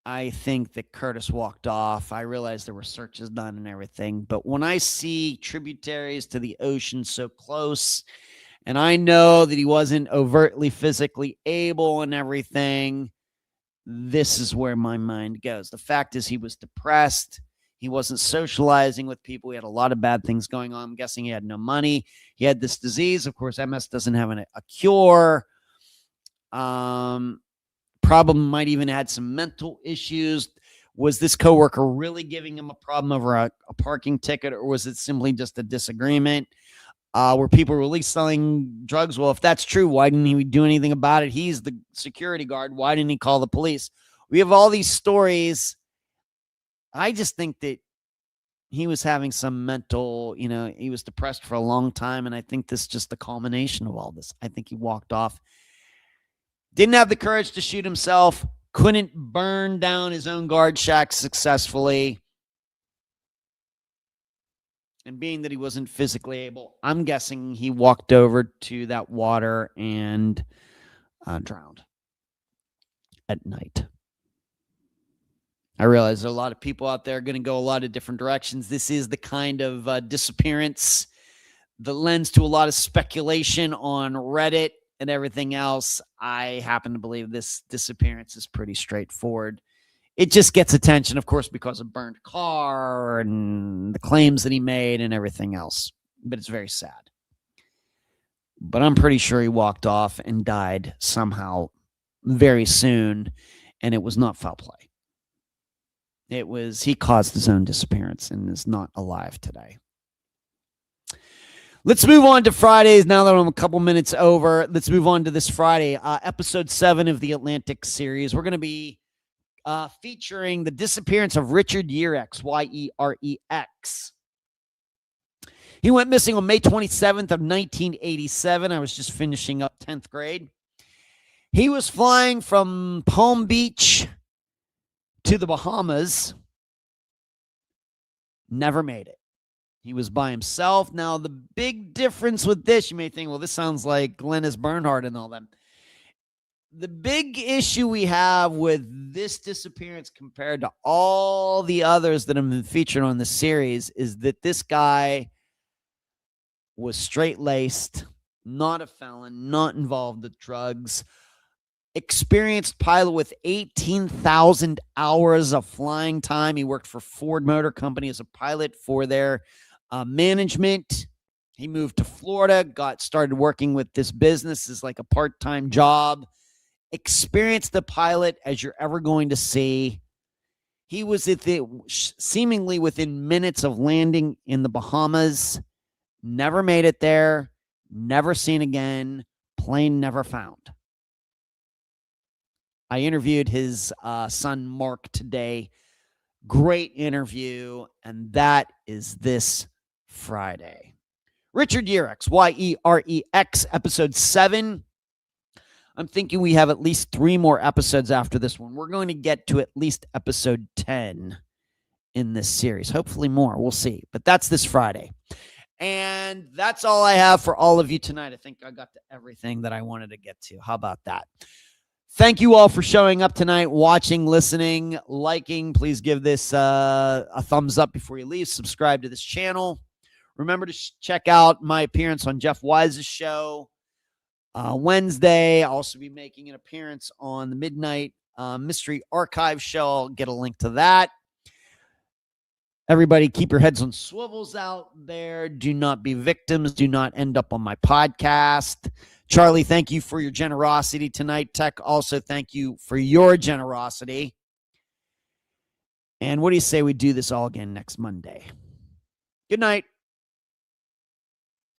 A: I think that Curtis walked off. I realized there were searches done and everything. But when I see tributaries to the ocean so close, and I know that he wasn't overtly physically able and everything, this is where my mind goes. The fact is, he was depressed. He wasn't socializing with people. He had a lot of bad things going on. I'm guessing he had no money. He had this disease. Of course, MS doesn't have a cure. Probably might even had some mental issues. Was this coworker really giving him a problem over a parking ticket, or was it simply just a disagreement? Were people really selling drugs? Well, if that's true, why didn't he do anything about it? He's the security guard. Why didn't he call the police? We have all these stories. I just think that he was having some mental, he was depressed for a long time. And I think this is just the culmination of all this. I think he walked off, didn't have the courage to shoot himself, couldn't burn down his own guard shack successfully. And being that he wasn't physically able, I'm guessing he walked over to that water and drowned at night. I realize there are a lot of people out there going to go a lot of different directions. This is the kind of disappearance that lends to a lot of speculation on Reddit and everything else. I happen to believe this disappearance is pretty straightforward. It just gets attention, of course, because of burned car and the claims that he made and everything else. But it's very sad. But I'm pretty sure he walked off and died somehow very soon, and it was not foul play. He caused his own disappearance and is not alive today. Let's move on to Fridays now that I'm a couple minutes over. Let's move on to this Friday, episode 7 of the Atlantic series. We're going to be featuring the disappearance of Richard Yerex, Y-E-R-E-X. He went missing on May 27th of 1987. I was just finishing up 10th grade. He was flying from Palm Beach to the Bahamas. Never made it. He was by himself. Now, the big difference with this, you may think, well, this sounds like Glennis Bernhardt and all them. The big issue we have with this disappearance compared to all the others that have been featured on the series is that this guy was straight-laced, not a felon, not involved with drugs, experienced pilot with 18,000 hours of flying time. He worked for Ford Motor Company as a pilot for their management. He moved to Florida, started working with this business as like a part-time job. Experienced the pilot as you're ever going to see. He was seemingly within minutes of landing in the Bahamas. Never made it there. Never seen again. Plane never found. I interviewed his son, Mark, today. Great interview. And that is this Friday. Richard Yerex, Y-E-R-E-X, episode 7. I'm thinking we have at least 3 more episodes after this one. We're going to get to at least episode 10 in this series. Hopefully more. We'll see. But that's this Friday. And that's all I have for all of you tonight. I think I got to everything that I wanted to get to. How about that? Thank you all for showing up tonight, watching, listening, liking. Please give this a thumbs up before you leave. Subscribe to this channel. Remember to check out my appearance on Jeff Wise's show. Wednesday, I'll also be making an appearance on the Midnight Mystery Archive show. I'll get a link to that. Everybody, keep your heads on swivels out there. Do not be victims. Do not end up on my podcast. Charlie, thank you for your generosity tonight. Tech, also thank you for your generosity. And what do you say we do this all again next Monday? Good night.